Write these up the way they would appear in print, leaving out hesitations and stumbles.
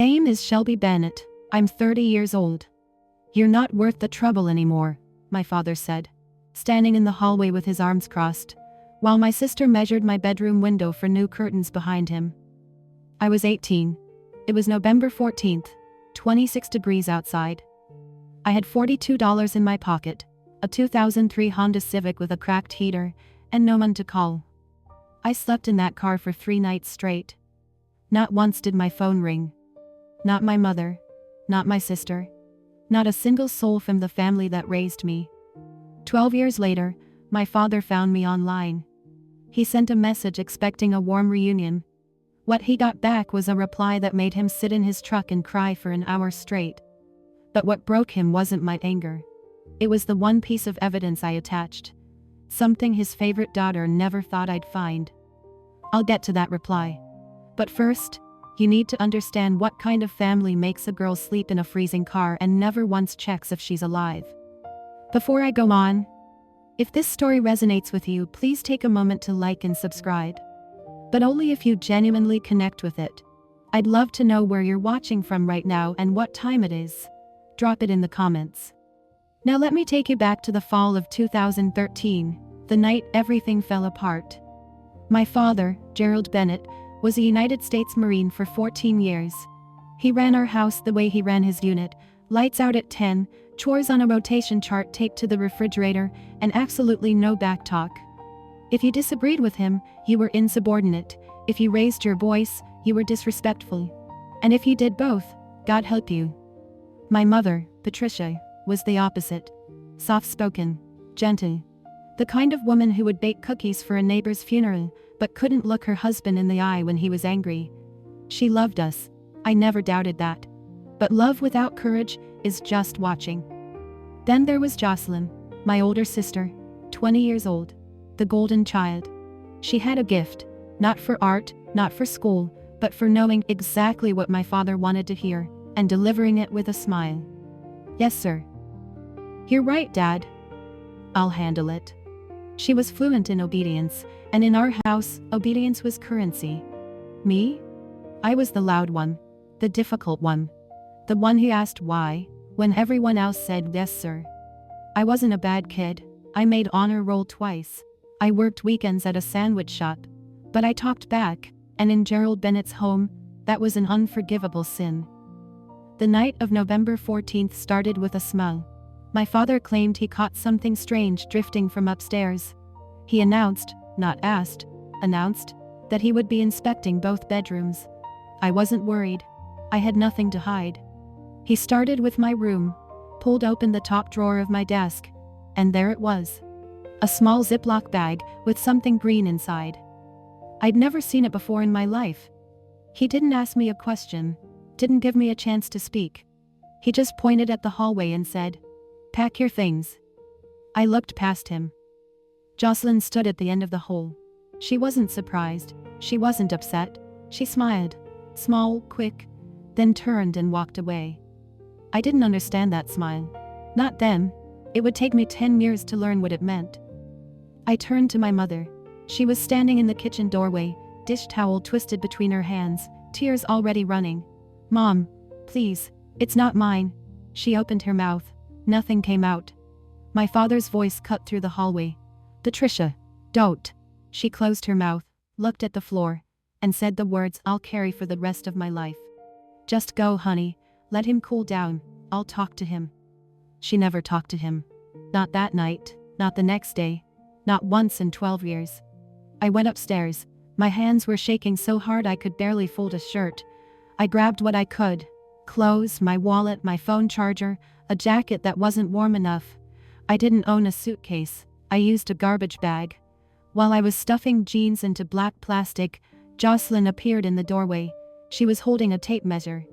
Name is Shelby Bennett. I'm 30 years old. You're not worth the trouble anymore, my father said, standing in the hallway with his arms crossed, while my sister measured my bedroom window for new curtains behind him. I was 18. It was November 14th, 26 degrees outside. I had $42 in my pocket, a 2003 Honda Civic with a cracked heater, and no one to call. I slept in that car for 3 nights straight. Not once did my phone ring. Not my mother, not my sister, not a single soul from the family that raised me. 12 years later, my father found me online. He sent a message expecting a warm reunion. What he got back was a reply that made him sit in his truck and cry for an hour straight. But what broke him wasn't my anger. It was the one piece of evidence I attached. Something his favorite daughter never thought I'd find. I'll get to that reply. But first, you need to understand what kind of family makes a girl sleep in a freezing car and never once checks if she's alive. Before I go on, if this story resonates with you, please take a moment to like and subscribe. But only if you genuinely connect with it. I'd love to know where you're watching from right now and what time it is. Drop it in the comments. Now let me take you back to the fall of 2013, the night everything fell apart. My father, Gerald Bennett, was a United States Marine for 14 years. He ran our house the way he ran his unit, lights out at 10, chores on a rotation chart taped to the refrigerator, and absolutely no backtalk. If you disagreed with him, you were insubordinate. If you raised your voice, you were disrespectful. And if you did both, God help you. My mother, Patricia, was the opposite. Soft-spoken, gentle. The kind of woman who would bake cookies for a neighbor's funeral, but couldn't look her husband in the eye when he was angry. She loved us. I never doubted that. But love without courage is just watching. Then there was Jocelyn, my older sister, 20 years old, the golden child. She had a gift, not for art, not for school, but for knowing exactly what my father wanted to hear, and delivering it with a smile. Yes, sir. You're right, Dad. I'll handle it. She was fluent in obedience, and in our house, obedience was currency. Me? I was the loud one, the difficult one, the one who asked why, when everyone else said yes, sir. I wasn't a bad kid. I made honor roll twice. I worked weekends at a sandwich shop. But I talked back, and in Gerald Bennett's home, that was an unforgivable sin. The night of November 14th started with a smell. My father claimed he caught something strange drifting from upstairs. He announced, not asked, announced, that he would be inspecting both bedrooms. I wasn't worried. I had nothing to hide. He started with my room, pulled open the top drawer of my desk, and there it was. A small Ziploc bag with something green inside. I'd never seen it before in my life. He didn't ask me a question, didn't give me a chance to speak. He just pointed at the hallway and said, "Pack your things." I looked past him. Jocelyn stood at the end of the hall. She wasn't surprised. She wasn't upset. She smiled. Small, quick, then turned and walked away. I didn't understand that smile. Not then. It would take me 10 years to learn what it meant. I turned to my mother. She was standing in the kitchen doorway, dish towel twisted between her hands, tears already running. "Mom, please, it's not mine." She opened her mouth. Nothing came out. My father's voice cut through the hallway. "Patricia, don't." She closed her mouth, looked at the floor, and said the words I'll carry for the rest of my life. "Just go, honey. Let him cool down. I'll talk to him." She never talked to him. Not that night, not the next day, not once in 12 years. I went upstairs. My hands were shaking so hard I could barely fold a shirt. I grabbed what I could. Clothes, my wallet, my phone charger, a jacket that wasn't warm enough. I didn't own a suitcase. I used a garbage bag. While I was stuffing jeans into black plastic, Jocelyn appeared in the doorway. She was holding a tape measure.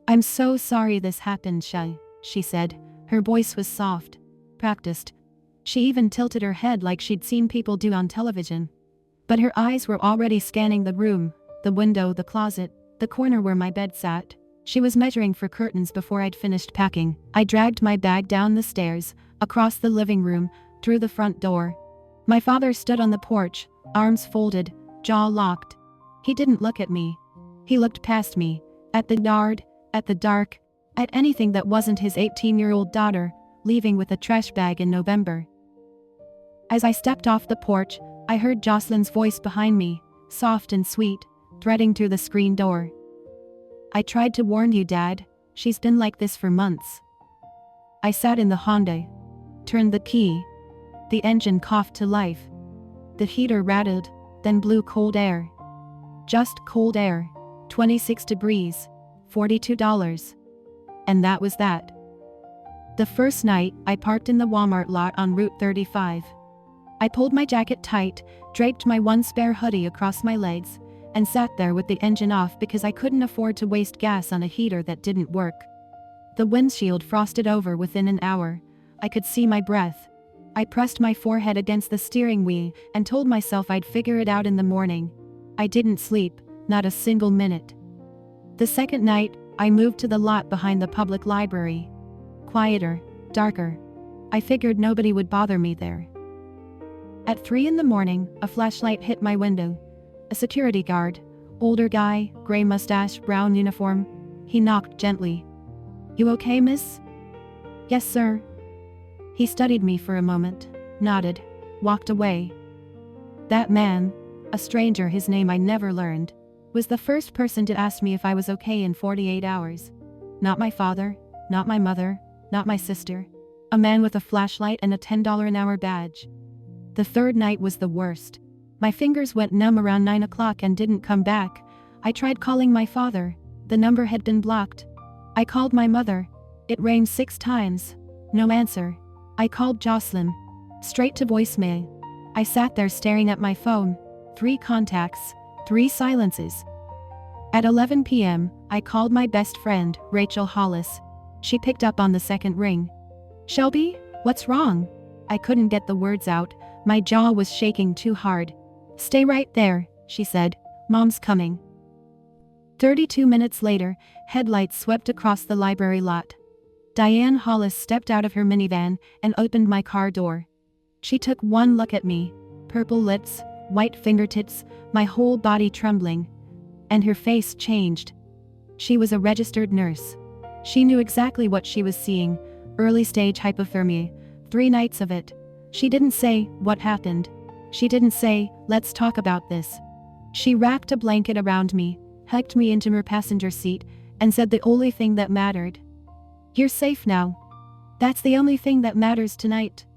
"I'm so sorry this happened, Shai," she said. Her voice was soft, practiced. She even tilted her head like she'd seen people do on television. But her eyes were already scanning the room, the window, the closet, the corner where my bed sat. She was measuring for curtains before I'd finished packing. I dragged my bag down the stairs, across the living room, through the front door. My father stood on the porch, arms folded, jaw locked. He didn't look at me. He looked past me, At the yard, at the dark, at anything that wasn't his 18-year-old daughter, leaving with a trash bag in November. As I stepped off the porch, I heard Jocelyn's voice behind me, soft and sweet, threading through the screen door. I tried to warn you, Dad. She's been like this for months. I sat in the Honda, turned the key. The engine coughed to life. The heater rattled, then blew cold air. Just cold air. 26 degrees. $42. And that was that. The first night, I parked in the Walmart lot on Route 35. I pulled my jacket tight, draped my one spare hoodie across my legs, and sat there with the engine off because I couldn't afford to waste gas on a heater that didn't work. The windshield frosted over within an hour. I could see my breath. I pressed my forehead against the steering wheel and told myself I'd figure it out in the morning. I didn't sleep, not a single minute. The second night, I moved to the lot behind the public library. Quieter, darker. I figured nobody would bother me there. At 3 in the morning, a flashlight hit my window. A security guard, older guy, gray mustache, brown uniform. He knocked gently. "You okay, miss?" "Yes, sir." He studied me for a moment, nodded, walked away. That man, a stranger, his name I never learned, was the first person to ask me if I was okay in 48 hours. Not my father, not my mother, not my sister. A man with a flashlight and a $10 an hour badge. The third night was the worst. My fingers went numb around 9 o'clock and didn't come back. I tried calling my father. The number had been blocked. I called my mother. It rang 6 times. No answer. I called Jocelyn. Straight to voicemail. I sat there staring at my phone. 3 contacts. 3 silences. At 11 p.m., I called my best friend, Rachel Hollis. She picked up on the second ring. "Shelby, what's wrong?" I couldn't get the words out. My jaw was shaking too hard. "Stay right there," she said. "Mom's coming." 32 minutes later, headlights swept across the library lot. Diane Hollis stepped out of her minivan and opened my car door. She took one look at me, purple lips, white fingertips, my whole body trembling. And her face changed. She was a registered nurse. She knew exactly what she was seeing, early-stage hypothermia, 3 nights of it. She didn't say, "What happened?" She didn't say, "Let's talk about this." She wrapped a blanket around me, hugged me into her passenger seat, and said the only thing that mattered. "You're safe now. That's the only thing that matters tonight."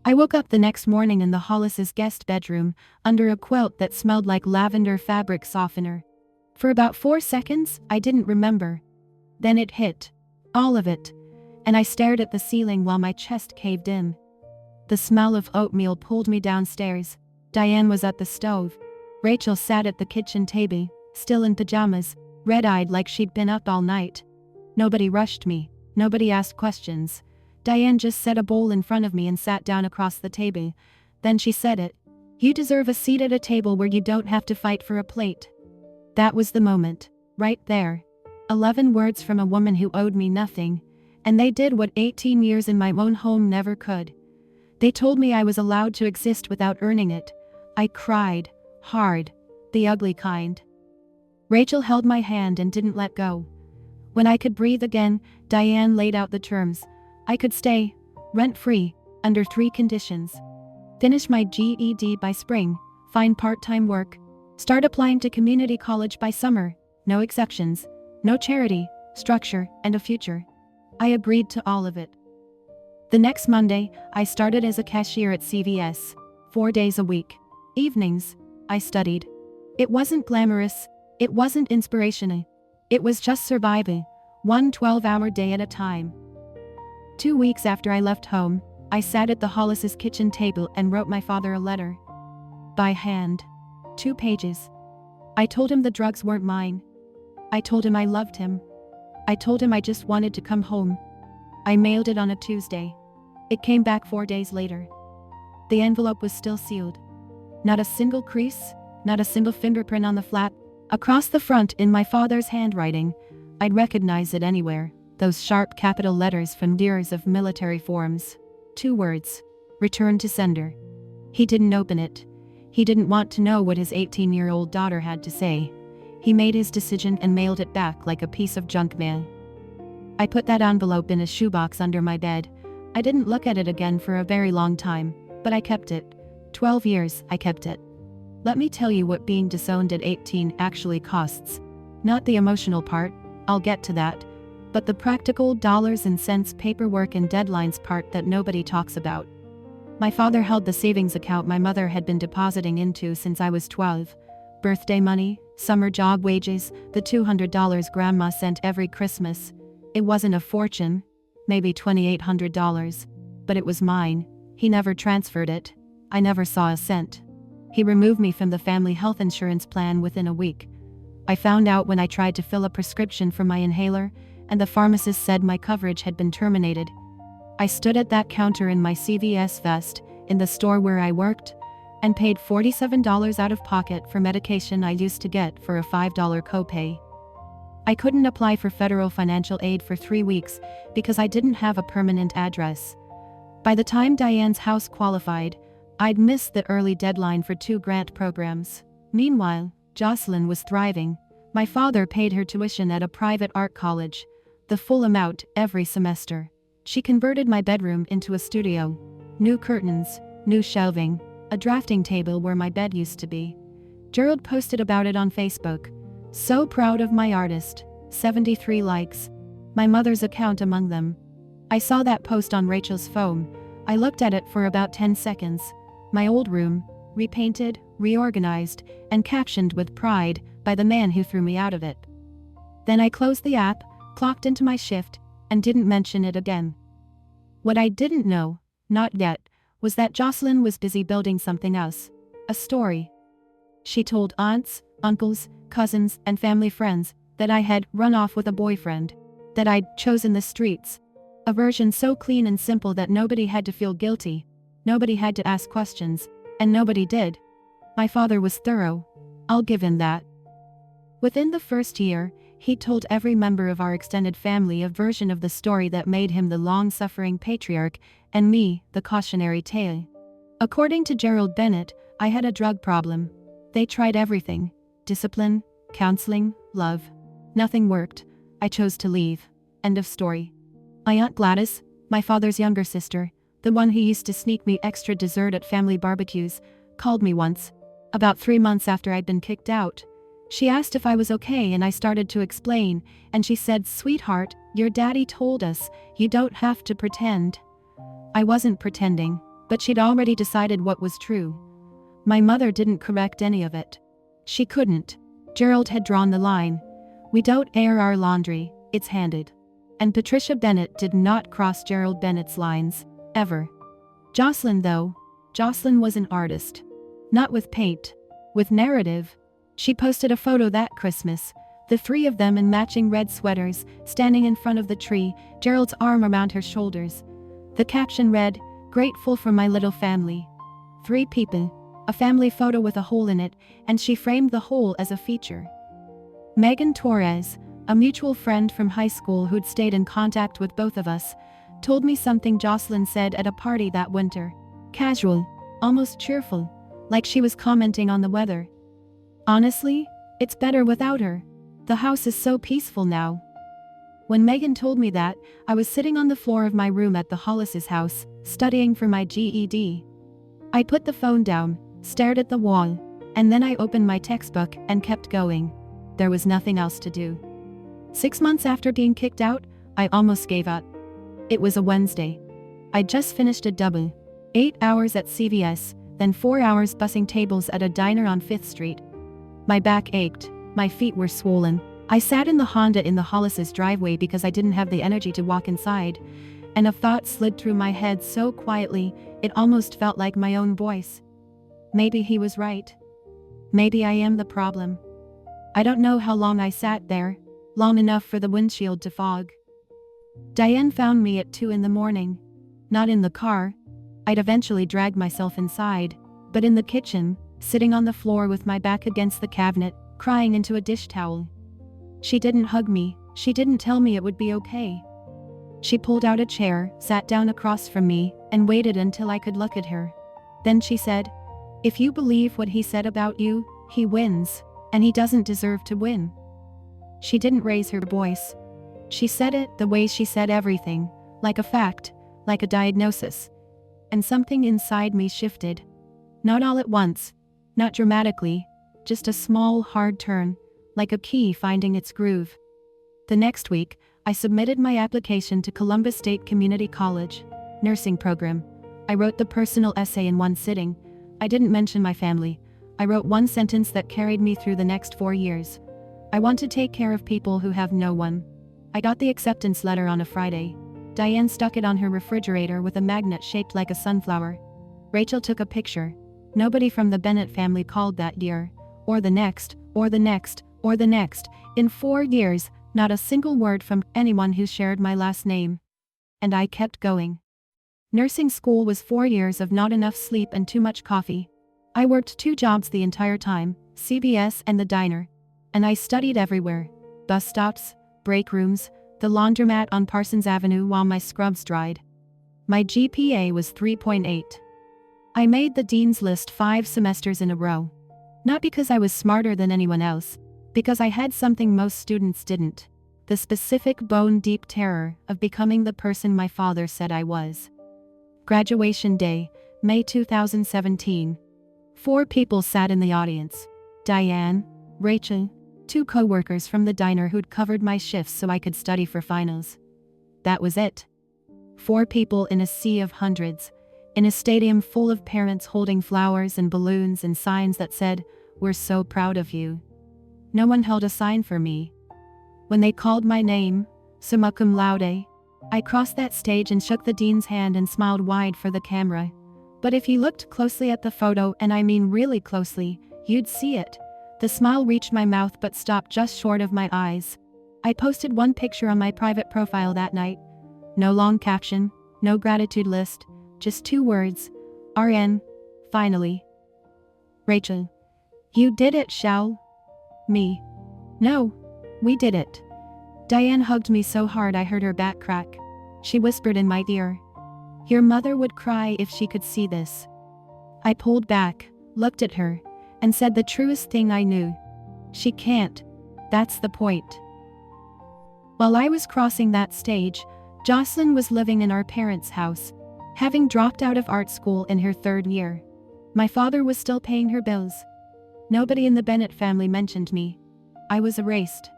I woke up the next morning in the Hollis' guest bedroom, under a quilt that smelled like lavender fabric softener. For about 4 seconds, I didn't remember. Then it hit. All of it. And I stared at the ceiling while my chest caved in. The smell of oatmeal pulled me downstairs. Diane was at the stove. Rachel sat at the kitchen table, still in pajamas, red-eyed like she'd been up all night. Nobody rushed me. Nobody asked questions. Diane just set a bowl in front of me and sat down across the table. Then she said it. "You deserve a seat at a table where you don't have to fight for a plate." That was the moment. Right there. 11 words from a woman who owed me nothing. And they did what 18 years in my own home never could. They told me I was allowed to exist without earning it. I cried. Hard. The ugly kind. Rachel held my hand and didn't let go. When I could breathe again, Diane laid out the terms. I could stay, rent-free, under 3 conditions. Finish my GED by spring, find part-time work, start applying to community college by summer, no exceptions, no charity, structure, and a future. I agreed to all of it. The next Monday, I started as a cashier at CVS, 4 days a week. Evenings, I studied. It wasn't glamorous, it wasn't inspirational. It was just surviving, one 12-hour day at a time. 2 weeks after I left home, I sat at the Hollis' kitchen table and wrote my father a letter. By hand. 2 pages. I told him the drugs weren't mine. I told him I loved him. I told him I just wanted to come home. I mailed it on a Tuesday. It came back 4 days later. The envelope was still sealed. Not a single crease, not a single fingerprint on the flap. Across the front in my father's handwriting, I'd recognize it anywhere. Those sharp capital letters from years of military forms. 2 words. Return to sender. He didn't open it. He didn't want to know what his 18-year-old daughter had to say. He made his decision and mailed it back like a piece of junk mail. I put that envelope in a shoebox under my bed. I didn't look at it again for a very long time, but I kept it. 12 years, I kept it. Let me tell you what being disowned at 18 actually costs. Not the emotional part, I'll get to that, but the practical dollars and cents paperwork and deadlines part that nobody talks about. My father held the savings account my mother had been depositing into since I was 12. Birthday money, summer job wages, the $200 grandma sent every Christmas. It wasn't a fortune, maybe $2,800, but it was mine. He never transferred it. I never saw a cent. He removed me from the family health insurance plan within a week. I found out when I tried to fill a prescription for my inhaler, and the pharmacist said my coverage had been terminated. I stood at that counter in my CVS vest, in the store where I worked, and paid $47 out of pocket for medication I used to get for a $5 copay. I couldn't apply for federal financial aid for 3 weeks because I didn't have a permanent address. By the time Diane's house qualified, I'd missed the early deadline for 2 grant programs. Meanwhile, Jocelyn was thriving. My father paid her tuition at a private art college, the full amount every semester. She converted my bedroom into a studio. New curtains, new shelving, a drafting table where my bed used to be. Gerald posted about it on Facebook. So proud of my artist. 73 likes. My mother's account among them. I saw that post on Rachel's phone. I looked at it for about 10 seconds. My old room, repainted, reorganized, and captioned with pride by the man who threw me out of it. Then I closed the app, clocked into my shift, and didn't mention it again. What I didn't know, not yet, was that Jocelyn was busy building something else. A story. She told aunts, uncles, cousins, and family friends that I had run off with a boyfriend, that I'd chosen the streets. A version so clean and simple that nobody had to feel guilty, nobody had to ask questions, and nobody did. My father was thorough. I'll give him that. Within the first year, he told every member of our extended family a version of the story that made him the long-suffering patriarch and me the cautionary tale. According to Gerald Bennett, I had a drug problem. They tried everything. Discipline, counseling, love. Nothing worked. I chose to leave. End of story. My Aunt Gladys, my father's younger sister, the one who used to sneak me extra dessert at family barbecues, called me once, about 3 months after I'd been kicked out. She asked if I was okay and I started to explain, and she said, "Sweetheart, your daddy told us, you don't have to pretend." I wasn't pretending, but she'd already decided what was true. My mother didn't correct any of it. She couldn't. Gerald had drawn the line. We don't air our laundry, it's handed. And Patricia Bennett did not cross Gerald Bennett's lines, ever. Jocelyn though, Jocelyn was an artist. Not with paint, with narrative. She posted a photo that Christmas, the 3 of them in matching red sweaters, standing in front of the tree, Gerald's arm around her shoulders. The caption read, "Grateful for my little family." 3 people, a family photo with a hole in it, and she framed the hole as a feature. Megan Torres, a mutual friend from high school who'd stayed in contact with both of us, told me something Jocelyn said at a party that winter. Casual, almost cheerful, like she was commenting on the weather. Honestly, it's better without her. The house is so peaceful now. When Megan told me that, I was sitting on the floor of my room at the Hollis's house, studying for my GED. I put the phone down, stared at the wall, and then I opened my textbook and kept going. There was nothing else to do. 6 months after being kicked out, I almost gave up. It was a Wednesday. I'd just finished a double, 8 hours at CVS, then 4 hours bussing tables at a diner on 5th Street. My back ached, my feet were swollen. I sat in the Honda in the Hollis's driveway because I didn't have the energy to walk inside, and a thought slid through my head so quietly, it almost felt like my own voice. Maybe he was right. Maybe I am the problem. I don't know how long I sat there, long enough for the windshield to fog. Diane found me at 2 in the morning. Not in the car. I'd eventually dragged myself inside, but in the kitchen, sitting on the floor with my back against the cabinet, crying into a dish towel. She didn't hug me, she didn't tell me it would be okay. She pulled out a chair, sat down across from me, and waited until I could look at her. Then she said, "If you believe what he said about you, he wins. And he doesn't deserve to win. She didn't raise her voice. She said it the way she said everything, like a fact, like a diagnosis. And something inside me shifted. Not all at once, not dramatically, just a small, hard turn, like a key finding its groove. The next week, I submitted my application to Columbus State Community College, nursing program. I wrote the personal essay in one sitting. I didn't mention my family. I wrote one sentence that carried me through the next 4 years. I want to take care of people who have no one. I got the acceptance letter on a Friday. Diane stuck it on her refrigerator with a magnet shaped like a sunflower. Rachel took a picture. Nobody from the Bennett family called that year, or the next, or the next, or the next. In 4 years, not a single word from anyone who shared my last name. And I kept going. Nursing school was 4 years of not enough sleep and too much coffee. I worked 2 jobs the entire time, CBS and the diner. And I studied everywhere. Bus stops, break rooms, the laundromat on Parsons Avenue while my scrubs dried. My GPA was 3.8. I made the dean's list 5 semesters in a row. Not because I was smarter than anyone else, because I had something most students didn't. The specific bone-deep terror of becoming the person my father said I was. Graduation day, May 2017. 4 people sat in the audience. Diane, Rachel, 2 co-workers from the diner who'd covered my shifts so I could study for finals. That was it. 4 people in a sea of hundreds, in a stadium full of parents holding flowers and balloons and signs that said, "We're so proud of you." No one held a sign for me. When they called my name, summa cum laude, I crossed that stage and shook the dean's hand and smiled wide for the camera. But if you looked closely at the photo, and I mean really closely, you'd see it. The smile reached my mouth but stopped just short of my eyes. I posted one picture on my private profile that night. No long caption, no gratitude list, just 2 words. RN. Finally. Rachel. You did it, shall? Me. No. We did it. Diane hugged me so hard I heard her back crack. She whispered in my ear. Your mother would cry if she could see this. I pulled back, looked at her, and said the truest thing I knew. She can't. That's the point. While I was crossing that stage, Jocelyn was living in our parents' house, having dropped out of art school in her 3rd year. My father was still paying her bills. Nobody in the Bennett family mentioned me. I was erased.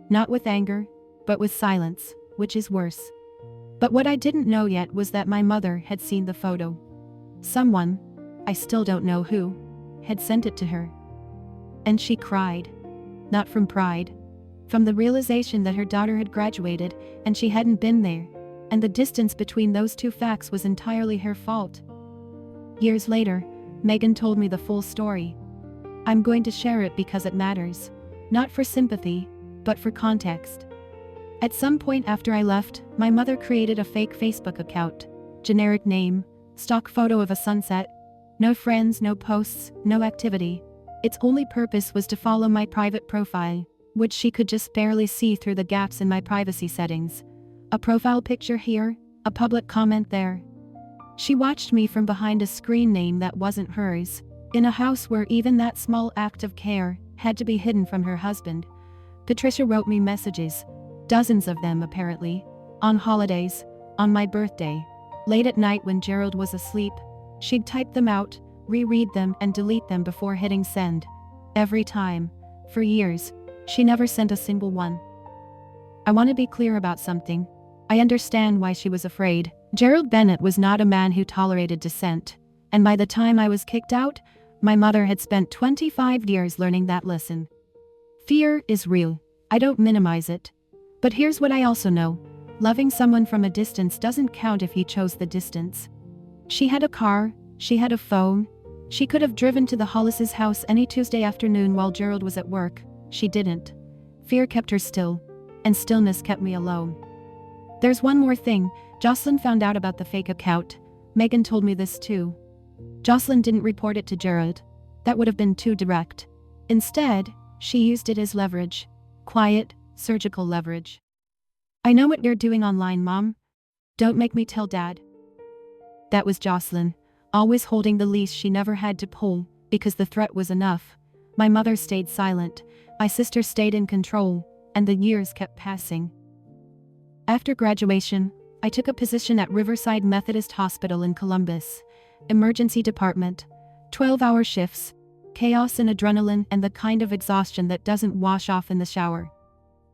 Not with anger, but with silence, which is worse. But what I didn't know yet was that my mother had seen the photo. Someone, I still don't know who, had sent it to her. And she cried. Not from pride. From the realization that her daughter had graduated and she hadn't been there, and the distance between those 2 facts was entirely her fault. Years later, Megan told me the full story. I'm going to share it because it matters. Not for sympathy, but for context. At some point after I left, my mother created a fake Facebook account. Generic name, stock photo of a sunset. No friends, no posts, no activity. Its only purpose was to follow my private profile, which she could just barely see through the gaps in my privacy settings. A profile picture here, a public comment there. She watched me from behind a screen name that wasn't hers, in a house where even that small act of care had to be hidden from her husband. Patricia wrote me messages, dozens of them apparently, on holidays, on my birthday, late at night when Gerald was asleep. She'd type them out, reread them and delete them before hitting send. Every time. For years. She never sent a single one. I want to be clear about something. I understand why she was afraid. Gerald Bennett was not a man who tolerated dissent. And by the time I was kicked out, my mother had spent 25 years learning that lesson. Fear is real. I don't minimize it. But here's what I also know. Loving someone from a distance doesn't count if you chose the distance. She had a car, she had a phone. She could have driven to the Hollis's house any Tuesday afternoon while Gerald was at work. She didn't. Fear kept her still, and stillness kept me alone. There's one more thing. Jocelyn found out about the fake account. Megan told me this too. Jocelyn didn't report it to Gerald. That would have been too direct. Instead, she used it as leverage. Quiet, surgical leverage. I know what you're doing online, Mom. Don't make me tell Dad. That was Jocelyn, always holding the leash she never had to pull, because the threat was enough. My mother stayed silent, my sister stayed in control, and the years kept passing. After graduation, I took a position at Riverside Methodist Hospital in Columbus. Emergency department, 12-hour shifts, chaos and adrenaline, and the kind of exhaustion that doesn't wash off in the shower.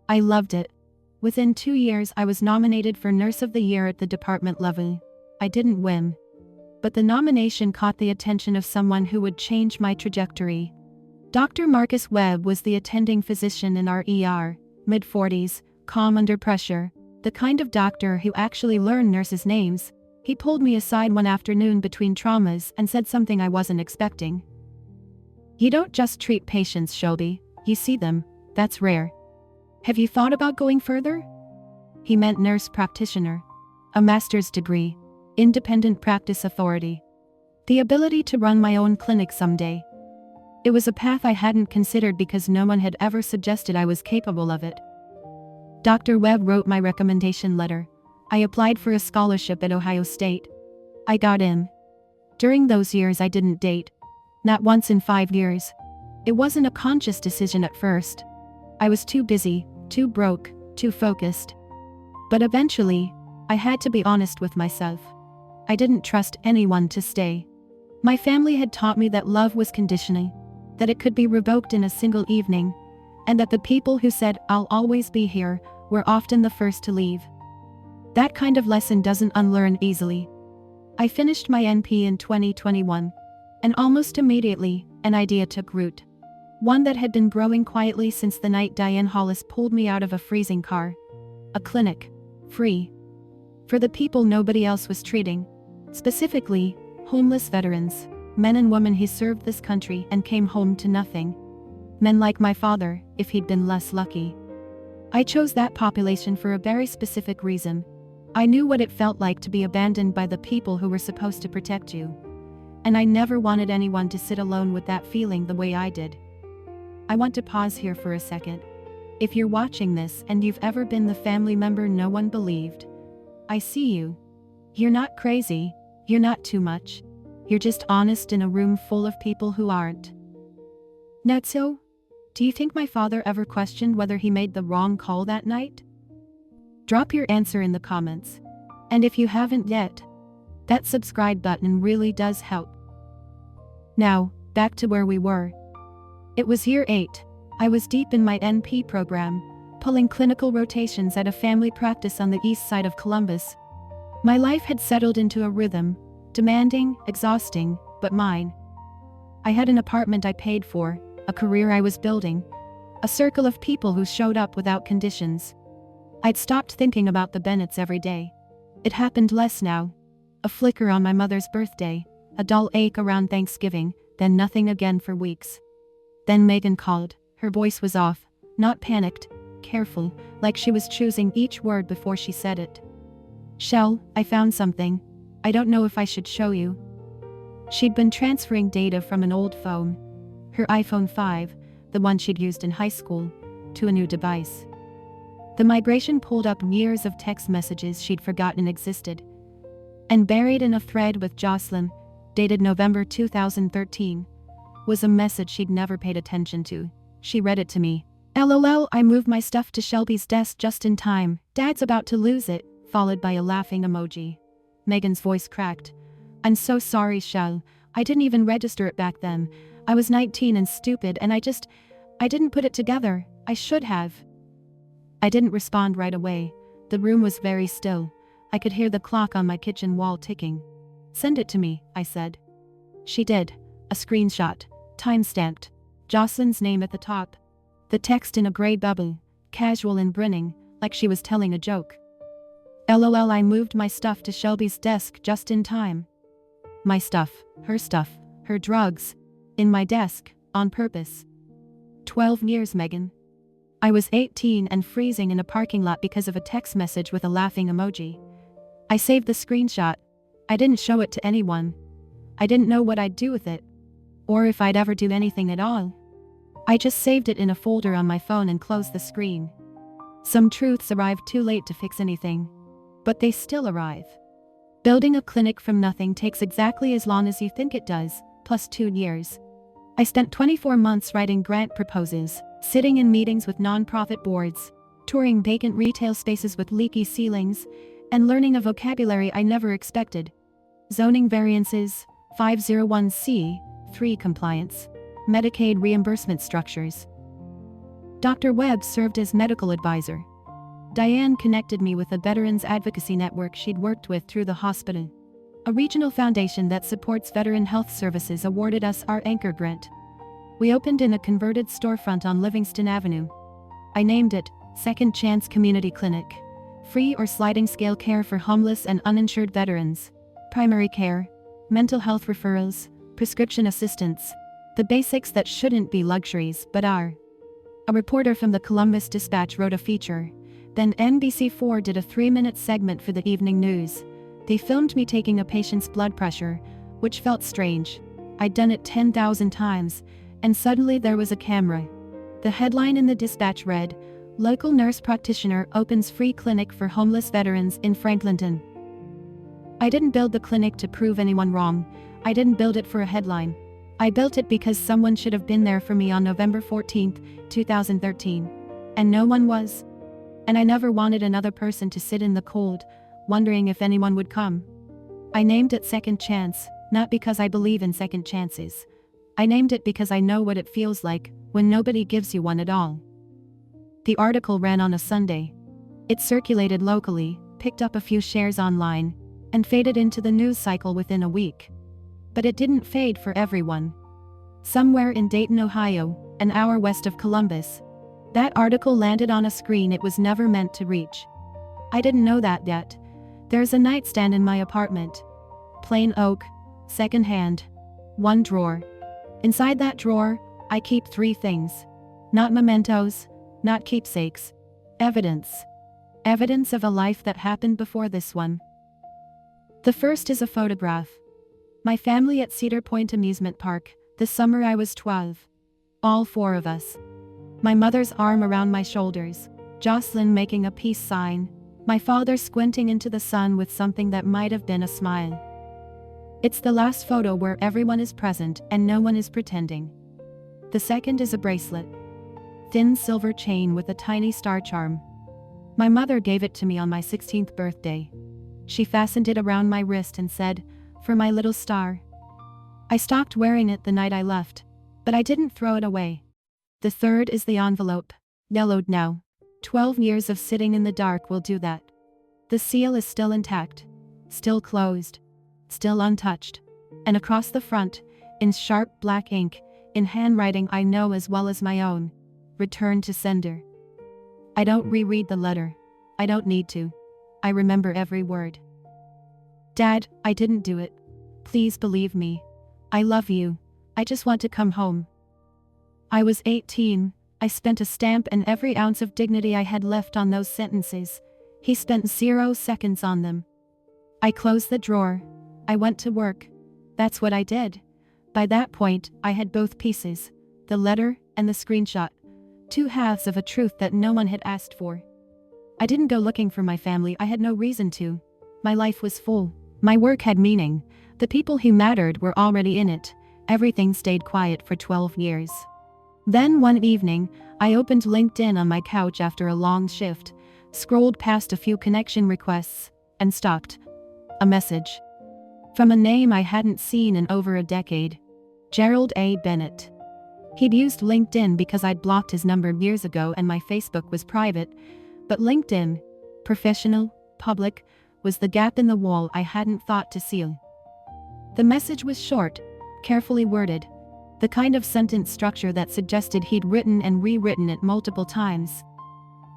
I loved it. Within 2 years I was nominated for Nurse of the Year at the department level. I didn't win. But the nomination caught the attention of someone who would change my trajectory. Dr. Marcus Webb was the attending physician in our ER, mid-40s, calm under pressure, the kind of doctor who actually learned nurses' names. He pulled me aside one afternoon between traumas and said something I wasn't expecting. "You don't just treat patients, Shelby, you see them. That's rare. Have you thought about going further?" He meant nurse practitioner. A master's degree. Independent practice authority. The ability to run my own clinic someday. It was a path I hadn't considered because no one had ever suggested I was capable of it. Dr. Webb wrote my recommendation letter. I applied for a scholarship at Ohio State. I got in. During those years I didn't date. Not once in 5 years. It wasn't a conscious decision at first. I was too busy, too broke, too focused. But eventually, I had to be honest with myself. I didn't trust anyone to stay. My family had taught me that love was conditional, that it could be revoked in a single evening, and that the people who said, "I'll always be here," were often the first to leave. That kind of lesson doesn't unlearn easily. I finished my NP in 2021, and almost immediately, an idea took root. One that had been growing quietly since the night Diane Hollis pulled me out of a freezing car. A clinic. Free. For the people nobody else was treating. Specifically, homeless veterans, men and women who served this country and came home to nothing. Men like my father, if he'd been less lucky. I chose that population for a very specific reason. I knew what it felt like to be abandoned by the people who were supposed to protect you. And I never wanted anyone to sit alone with that feeling the way I did. I want to pause here for a second. If you're watching this and you've ever been the family member no one believed, I see you. You're not crazy, you're not too much. You're just honest in a room full of people who aren't. Netso, do you think my father ever questioned whether he made the wrong call that night? Drop your answer in the comments. And if you haven't yet, that subscribe button really does help. Now, back to where we were. It was year 8. I was deep in my NP program, pulling clinical rotations at a family practice on the east side of Columbus. My life had settled into a rhythm, demanding, exhausting, but mine. I had an apartment I paid for, a career I was building, a circle of people who showed up without conditions. I'd stopped thinking about the Bennetts every day. It happened less now. A flicker on my mother's birthday, a dull ache around Thanksgiving, then nothing again for weeks. Then Megan called. Her voice was off, not panicked, careful, like she was choosing each word before she said it. "Shell, I found something. I don't know if I should show you." She'd been transferring data from an old phone, her iPhone 5, the one she'd used in high school, to a new device. The migration pulled up years of text messages she'd forgotten existed. And buried in a thread with Jocelyn, dated November 2013, was a message she'd never paid attention to. She read it to me. "LOL, I moved my stuff to Shelby's desk just in time. Dad's about to lose it," followed by a laughing emoji. Megan's voice cracked. "I'm so sorry, Shell. I didn't even register it back then. I was 19 and stupid and I didn't put it together. I should have." I didn't respond right away. The room was very still. I could hear the clock on my kitchen wall ticking. "Send it to me," I said. She did. A screenshot. Time-stamped. Jocelyn's name at the top. The text in a gray bubble, casual and grinning, like she was telling a joke. "LOL, I moved my stuff to Shelby's desk just in time." My stuff, her drugs. In my desk, on purpose. 12 years, Megan. I was 18 and freezing in a parking lot because of a text message with a laughing emoji. I saved the screenshot. I didn't show it to anyone. I didn't know what I'd do with it. Or if I'd ever do anything at all. I just saved it in a folder on my phone and closed the screen. Some truths arrive too late to fix anything. But they still arrive. Building a clinic from nothing takes exactly as long as you think it does, plus 2 years. I spent 24 months writing grant proposals, sitting in meetings with nonprofit boards, touring vacant retail spaces with leaky ceilings, and learning a vocabulary I never expected. Zoning variances, 501c, 3 compliance, Medicaid reimbursement structures. Dr. Webb served as medical advisor. Diane connected me with a veterans advocacy network she'd worked with through the hospital. A regional foundation that supports veteran health services awarded us our anchor grant. We opened in a converted storefront on Livingston Avenue. I named it Second Chance Community Clinic. Free or sliding scale care for homeless and uninsured veterans. Primary care, mental health referrals, prescription assistance. The basics that shouldn't be luxuries but are. A reporter from the Columbus Dispatch wrote a feature. Then NBC4 did a 3-minute segment for the evening news. They filmed me taking a patient's blood pressure, which felt strange. I'd done it 10,000 times, and suddenly there was a camera. The headline in the Dispatch read, "Local nurse practitioner opens free clinic for homeless veterans in Franklinton." I didn't build the clinic to prove anyone wrong. I didn't build it for a headline. I built it because someone should have been there for me on November 14, 2013. And no one was. And I never wanted another person to sit in the cold, wondering if anyone would come. I named it Second Chance, not because I believe in second chances. I named it because I know what it feels like when nobody gives you one at all. The article ran on a Sunday. It circulated locally, picked up a few shares online, and faded into the news cycle within a week. But it didn't fade for everyone. Somewhere in Dayton, Ohio, an hour west of Columbus, that article landed on a screen it was never meant to reach. I didn't know that yet. There's a nightstand in my apartment. Plain oak, second-hand, 1 drawer. Inside that drawer, I keep 3 things. Not mementos, not keepsakes. Evidence. Evidence of a life that happened before this one. The first is a photograph. My family at Cedar Point Amusement Park, the summer I was 12. All 4 of us. My mother's arm around my shoulders, Jocelyn making a peace sign, my father squinting into the sun with something that might have been a smile. It's the last photo where everyone is present and no one is pretending. The second is a bracelet. Thin silver chain with a tiny star charm. My mother gave it to me on my 16th birthday. She fastened it around my wrist and said, "For my little star." I stopped wearing it the night I left, but I didn't throw it away. The third is the envelope, yellowed now. 12 years of sitting in the dark will do that. The seal is still intact, still closed, still untouched. And across the front, in sharp black ink, in handwriting I know as well as my own, "Return to sender." I don't reread the letter. I don't need to. I remember every word. "Dad, I didn't do it. Please believe me. I love you. I just want to come home." I was 18, I spent a stamp and every ounce of dignity I had left on those sentences. He spent 0 seconds on them. I closed the drawer. I went to work. That's what I did. By that point, I had both pieces, the letter and the screenshot. 2 halves of a truth that no one had asked for. I didn't go looking for my family, I had no reason to. My life was full. My work had meaning. The people who mattered were already in it. Everything stayed quiet for 12 years. Then one evening, I opened LinkedIn on my couch after a long shift, scrolled past a few connection requests, and stopped. A message. From a name I hadn't seen in over a decade. Gerald A. Bennett. He'd used LinkedIn because I'd blocked his number years ago and my Facebook was private, but LinkedIn, professional, public, was the gap in the wall I hadn't thought to seal. The message was short, carefully worded. The kind of sentence structure that suggested he'd written and rewritten it multiple times.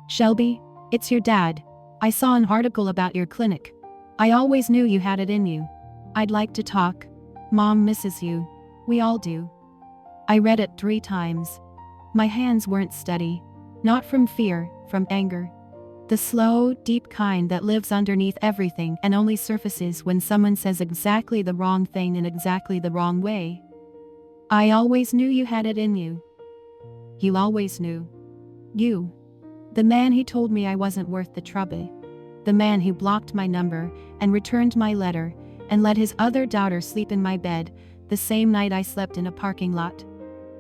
"Shelby, it's your dad. I saw an article about your clinic. I always knew you had it in you. I'd like to talk. Mom misses you. We all do." I read it 3 times. My hands weren't steady. Not from fear, from anger. The slow, deep kind that lives underneath everything and only surfaces when someone says exactly the wrong thing in exactly the wrong way. "I always knew you had it in you. You always knew. You. The man who told me I wasn't worth the trouble. The man who blocked my number and returned my letter and let his other daughter sleep in my bed the same night I slept in a parking lot.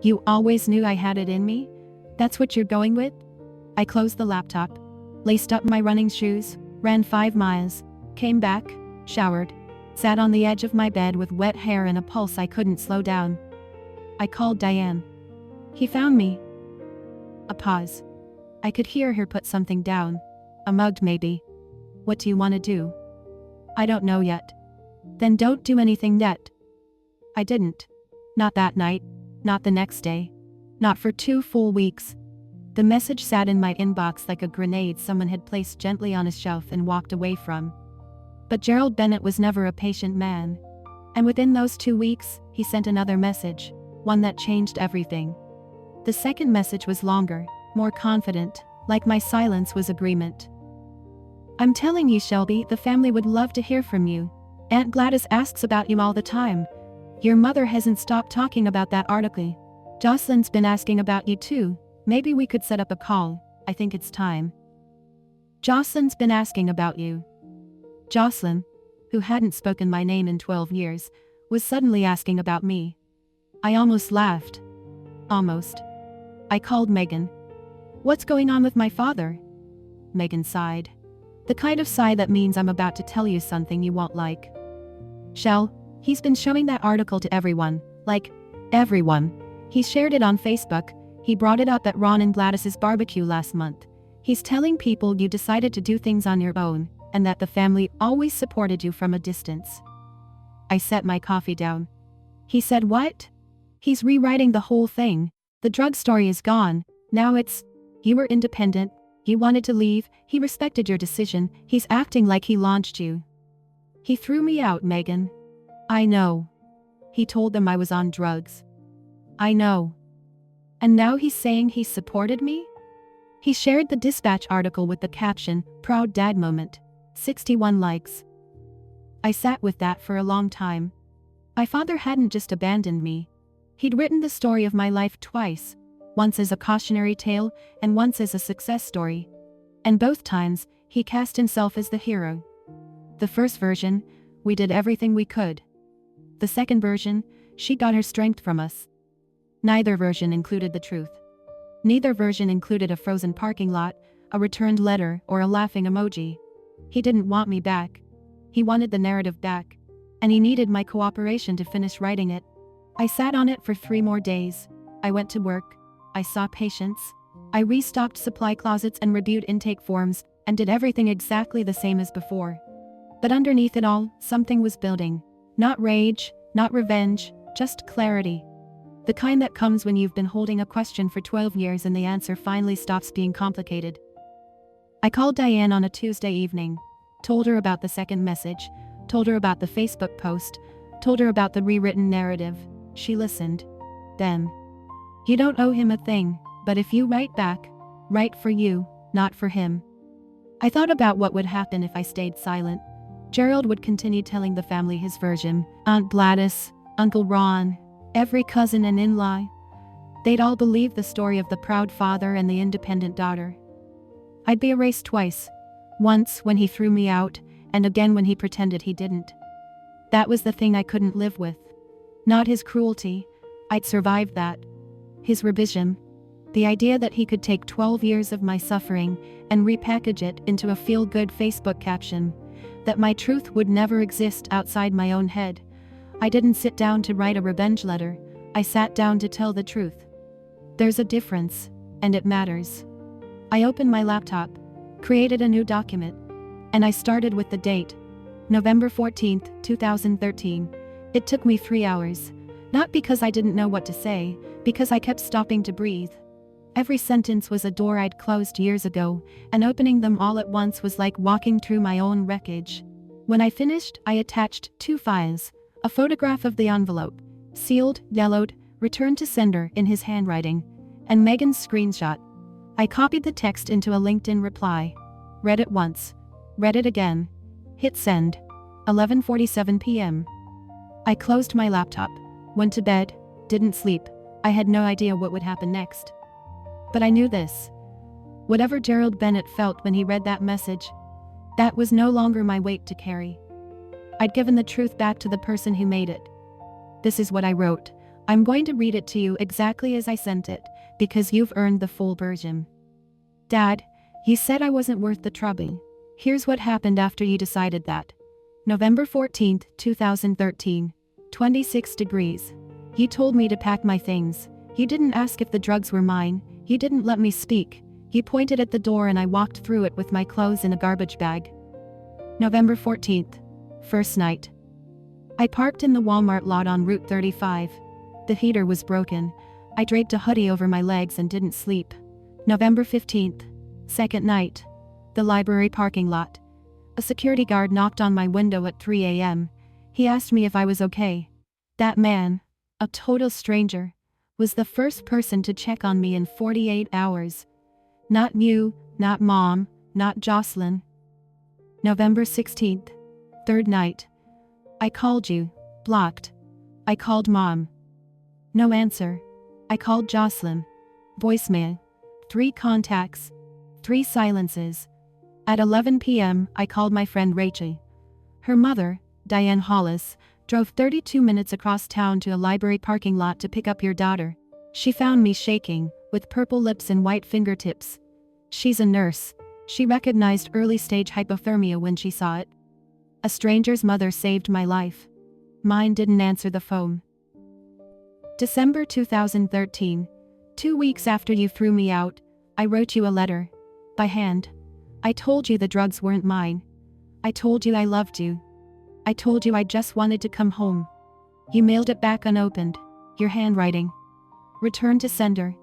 You always knew I had it in me? That's what you're going with? I closed the laptop, laced up my running shoes, ran 5 miles, came back, showered, sat on the edge of my bed with wet hair and a pulse I couldn't slow down. I called Diane. He found me. A pause. I could hear her put something down. A mug maybe. What do you want to do? I don't know yet. Then don't do anything yet. I didn't. Not that night. Not the next day. Not for 2 full weeks. The message sat in my inbox like a grenade someone had placed gently on a shelf and walked away from. But Gerald Bennett was never a patient man. And within those 2 weeks, he sent another message, one that changed everything. The second message was longer, more confident, like my silence was agreement. I'm telling you, Shelby, the family would love to hear from you. Aunt Gladys asks about you all the time. Your mother hasn't stopped talking about that article. Jocelyn's been asking about you too. Maybe we could set up a call. I think it's time. Jocelyn's been asking about you. Jocelyn, who hadn't spoken my name in 12 years, was suddenly asking about me. I almost laughed. Almost. I called Megan. What's going on with my father? Megan sighed. The kind of sigh that means I'm about to tell you something you won't like. Shell, he's been showing that article to everyone. Like, everyone. He shared it on Facebook. He brought it up at Ron and Gladys's barbecue last month. He's telling people you decided to do things on your own, and that the family always supported you from a distance. I set my coffee down. He said what? He's rewriting the whole thing. The drug story is gone. Now it's, you were independent. You wanted to leave. He respected your decision. He's acting like he launched you. He threw me out, Megan. I know. He told them I was on drugs. I know. And now he's saying he supported me? He shared the Dispatch article with the caption, Proud Dad Moment. 61 likes. I sat with that for a long time. My father hadn't just abandoned me. He'd written the story of my life twice, once as a cautionary tale and once as a success story. And both times, he cast himself as the hero. The first version, we did everything we could. The second version, she got her strength from us. Neither version included the truth. Neither version included a frozen parking lot, a returned letter, or a laughing emoji. He didn't want me back. He wanted the narrative back. And he needed my cooperation to finish writing it. I sat on it for 3 more days. I went to work. I saw patients. I restocked supply closets and reviewed intake forms, and did everything exactly the same as before. But underneath it all, something was building. Not rage, not revenge, just clarity. The kind that comes when you've been holding a question for 12 years and the answer finally stops being complicated. I called Diane on a Tuesday evening, told her about the second message, told her about the Facebook post, told her about the rewritten narrative. She listened. Then, you don't owe him a thing, but if you write back, write for you, not for him. I thought about what would happen if I stayed silent. Gerald would continue telling the family his version. Aunt Gladys, Uncle Ron, every cousin and in-law. They'd all believe the story of the proud father and the independent daughter. I'd be erased twice. Once when he threw me out, and again when he pretended he didn't. That was the thing I couldn't live with. Not his cruelty. I'd survived that. His revision. The idea that he could take 12 years of my suffering and repackage it into a feel-good Facebook caption. That my truth would never exist outside my own head. I didn't sit down to write a revenge letter. I sat down to tell the truth. There's a difference, and it matters. I opened my laptop, created a new document, and I started with the date. November 14th, 2013. It took me 3 hours. Not because I didn't know what to say, because I kept stopping to breathe. Every sentence was a door I'd closed years ago, and opening them all at once was like walking through my own wreckage. When I finished, I attached 2 files. A photograph of the envelope, sealed, yellowed, returned to sender in his handwriting, and Megan's screenshot. I copied the text into a LinkedIn reply. Read it once. Read it again. Hit send. 11:47 p.m. I closed my laptop, went to bed, didn't sleep. I had no idea what would happen next. But I knew this. Whatever Gerald Bennett felt when he read that message, that was no longer my weight to carry. I'd given the truth back to the person who made it. This is what I wrote. I'm going to read it to you exactly as I sent it, because you've earned the full version. Dad, you said I wasn't worth the trouble. Here's what happened after you decided that. November 14th, 2013. 26 degrees. You told me to pack my things. You didn't ask if the drugs were mine. You didn't let me speak. You pointed at the door and I walked through it with my clothes in a garbage bag. November 14th. First night. I parked in the Walmart lot on Route 35. The heater was broken. I draped a hoodie over my legs and didn't sleep. November 15th. Second night. The library parking lot. A security guard knocked on my window at 3 a.m. He asked me if I was okay. That man, a total stranger, was the first person to check on me in 48 hours. Not you, not Mom, not Jocelyn. November 16th. Third night. I called you. Blocked. I called Mom. No answer. I called Jocelyn. Voicemail. 3 contacts. 3 silences. At 11 p.m., I called my friend Rachel. Her mother, Diane Hollis, drove 32 minutes across town to a library parking lot to pick up your daughter. She found me shaking, with purple lips and white fingertips. She's a nurse. She recognized early-stage hypothermia when she saw it. A stranger's mother saved my life. Mine didn't answer the phone. December 2013. 2 weeks after you threw me out, I wrote you a letter. By hand. I told you the drugs weren't mine. I told you I loved you. I told you I just wanted to come home. You mailed it back unopened. Your handwriting. Return to sender.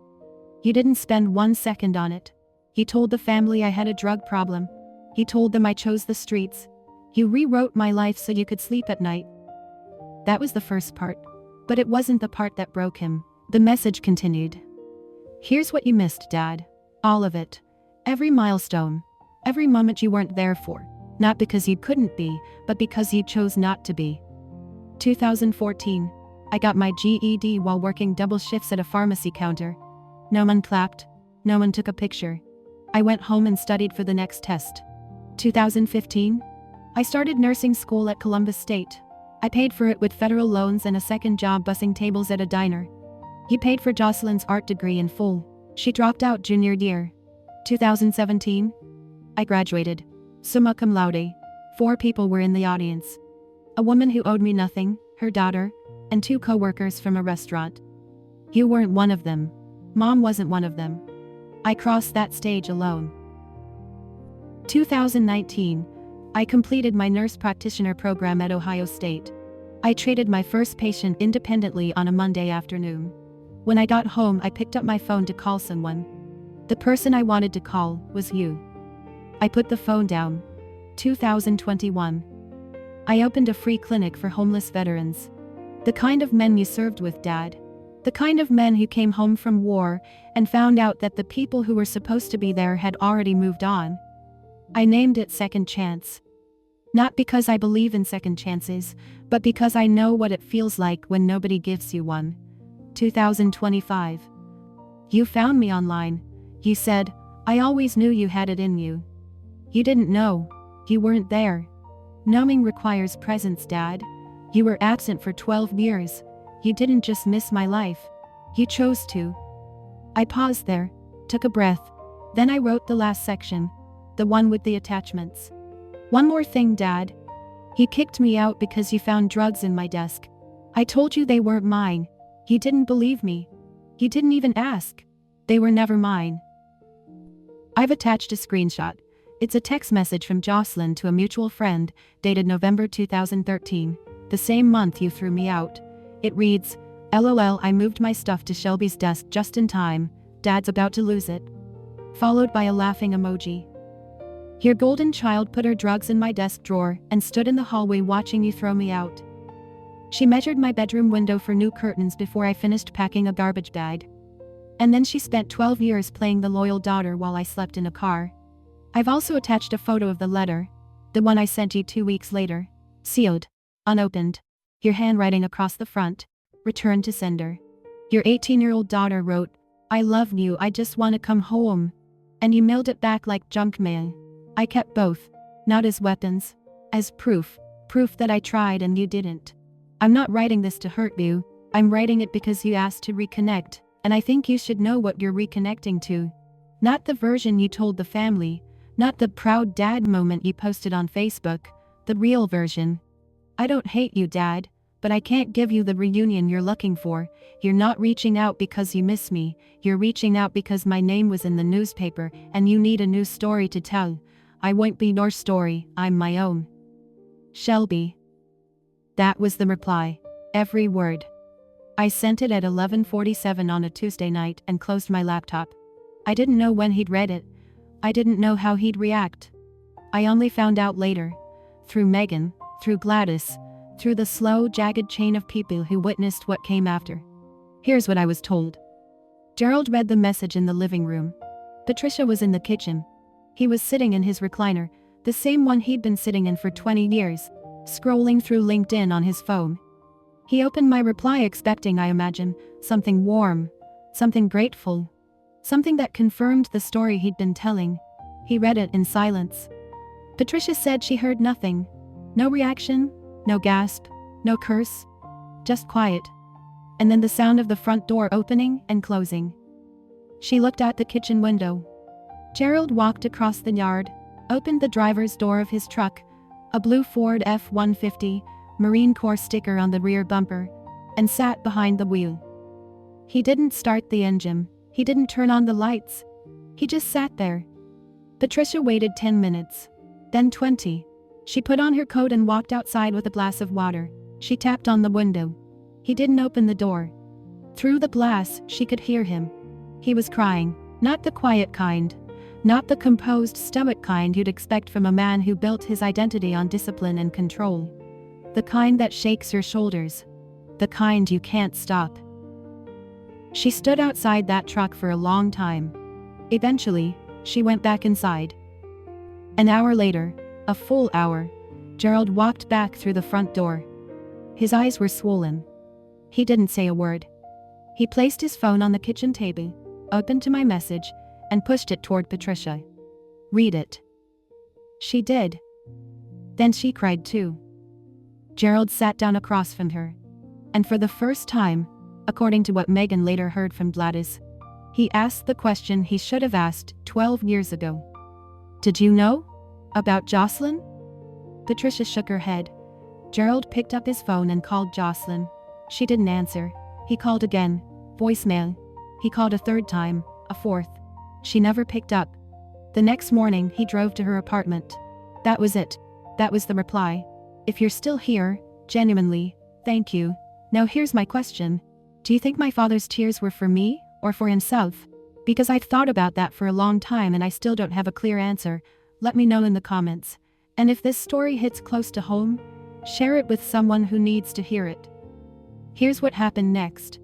You didn't spend 1 second on it. You told the family I had a drug problem. You told them I chose the streets. You rewrote my life so you could sleep at night. That was the first part. But it wasn't the part that broke him. The message continued. Here's what you missed, Dad. All of it. Every milestone. Every moment you weren't there for. Not because you couldn't be, but because you chose not to be. 2014. I got my GED while working double shifts at a pharmacy counter. No one clapped. No one took a picture. I went home and studied for the next test. 2015. I started nursing school at Columbus State. I paid for it with federal loans and a second job bussing tables at a diner. You paid for Jocelyn's art degree in full. She dropped out junior year. 2017. I graduated. Summa cum laude. 4 people were in the audience. A woman who owed me nothing, her daughter, and 2 co-workers from a restaurant. You weren't one of them. Mom wasn't one of them. I crossed that stage alone. 2019. I completed my nurse practitioner program at Ohio State. I treated my first patient independently on a Monday afternoon. When I got home, I picked up my phone to call someone. The person I wanted to call was you. I put the phone down. 2021. I opened a free clinic for homeless veterans. The kind of men you served with, Dad. The kind of men who came home from war and found out that the people who were supposed to be there had already moved on. I named it Second Chance. Not because I believe in second chances, but because I know what it feels like when nobody gives you one. 2025. You found me online. You said, I always knew you had it in you. You didn't know. You weren't there. Knowing requires presence, Dad. You were absent for 12 years. You didn't just miss my life. You chose to. I paused there, took a breath. Then I wrote the last section. The one with the attachments. One more thing, Dad. You kicked me out because you found drugs in my desk. I told you they weren't mine. You didn't believe me. You didn't even ask. They were never mine. I've attached a screenshot. It's a text message from Jocelyn to a mutual friend, dated November 2013, the same month you threw me out. It reads, LOL, I moved my stuff to Shelby's desk just in time. Dad's about to lose it. Followed by a laughing emoji. Your golden child put her drugs in my desk drawer and stood in the hallway watching you throw me out. She measured my bedroom window for new curtains before I finished packing a garbage bag. And then she spent 12 years playing the loyal daughter while I slept in a car. I've also attached a photo of the letter, the one I sent you 2 weeks later. Sealed. Unopened. Your handwriting across the front. Return to sender. Your 18-year-old daughter wrote, I love you, I just want to come home. And you mailed it back like junk mail. I kept both. Not as weapons. As proof. Proof that I tried and you didn't. I'm not writing this to hurt you. I'm writing it because you asked to reconnect, and I think you should know what you're reconnecting to. Not the version you told the family, not the proud dad moment you posted on Facebook, the real version. I don't hate you, Dad, but I can't give you the reunion you're looking for. You're not reaching out because you miss me, you're reaching out because my name was in the newspaper and you need a new story to tell. I won't be your story, I'm my own. Shelby. That was the reply. Every word. I sent it at 11:47 on a Tuesday night and closed my laptop. I didn't know when he'd read it. I didn't know how he'd react. I only found out later. Through Megan, through Gladys, through the slow, jagged chain of people who witnessed what came after. Here's what I was told. Gerald read the message in the living room. Patricia was in the kitchen. He was sitting in his recliner, the same one he'd been sitting in for 20 years, scrolling through LinkedIn on his phone. He opened my reply expecting, I imagine, something warm, something grateful, something that confirmed the story he'd been telling. He read it in silence. Patricia said she heard nothing. No reaction, no gasp, no curse. Just quiet. And then the sound of the front door opening and closing. She looked out the kitchen window. Gerald walked across the yard, opened the driver's door of his truck, a blue Ford F-150, Marine Corps sticker on the rear bumper, and sat behind the wheel. He didn't start the engine. He didn't turn on the lights. He just sat there. Patricia waited 10 minutes. Then 20. She put on her coat and walked outside with a glass of water. She tapped on the window. He didn't open the door. Through the glass, she could hear him. He was crying, not the quiet kind, not the composed stoic kind you'd expect from a man who built his identity on discipline and control. The kind that shakes your shoulders. The kind you can't stop. She stood outside that truck for a long time. Eventually, she went back inside. An hour later, a full hour, Gerald walked back through the front door. His eyes were swollen. He didn't say a word. He placed his phone on the kitchen table, opened to my message, and pushed it toward Patricia. Read it. She did. Then she cried too. Gerald sat down across from her. And for the first time, according to what Megan later heard from Gladys, he asked the question he should have asked 12 years ago. Did you know? About Jocelyn? Patricia shook her head. Gerald picked up his phone and called Jocelyn. She didn't answer. He called again. Voicemail. He called a third time, a fourth. She never picked up. The next morning, he drove to her apartment. That was it. That was the reply. If you're still here, genuinely, thank you. Now here's my question. Do you think my father's tears were for me, or for himself? Because I've thought about that for a long time and I still don't have a clear answer. Let me know in the comments. And if this story hits close to home, share it with someone who needs to hear it. Here's what happened next.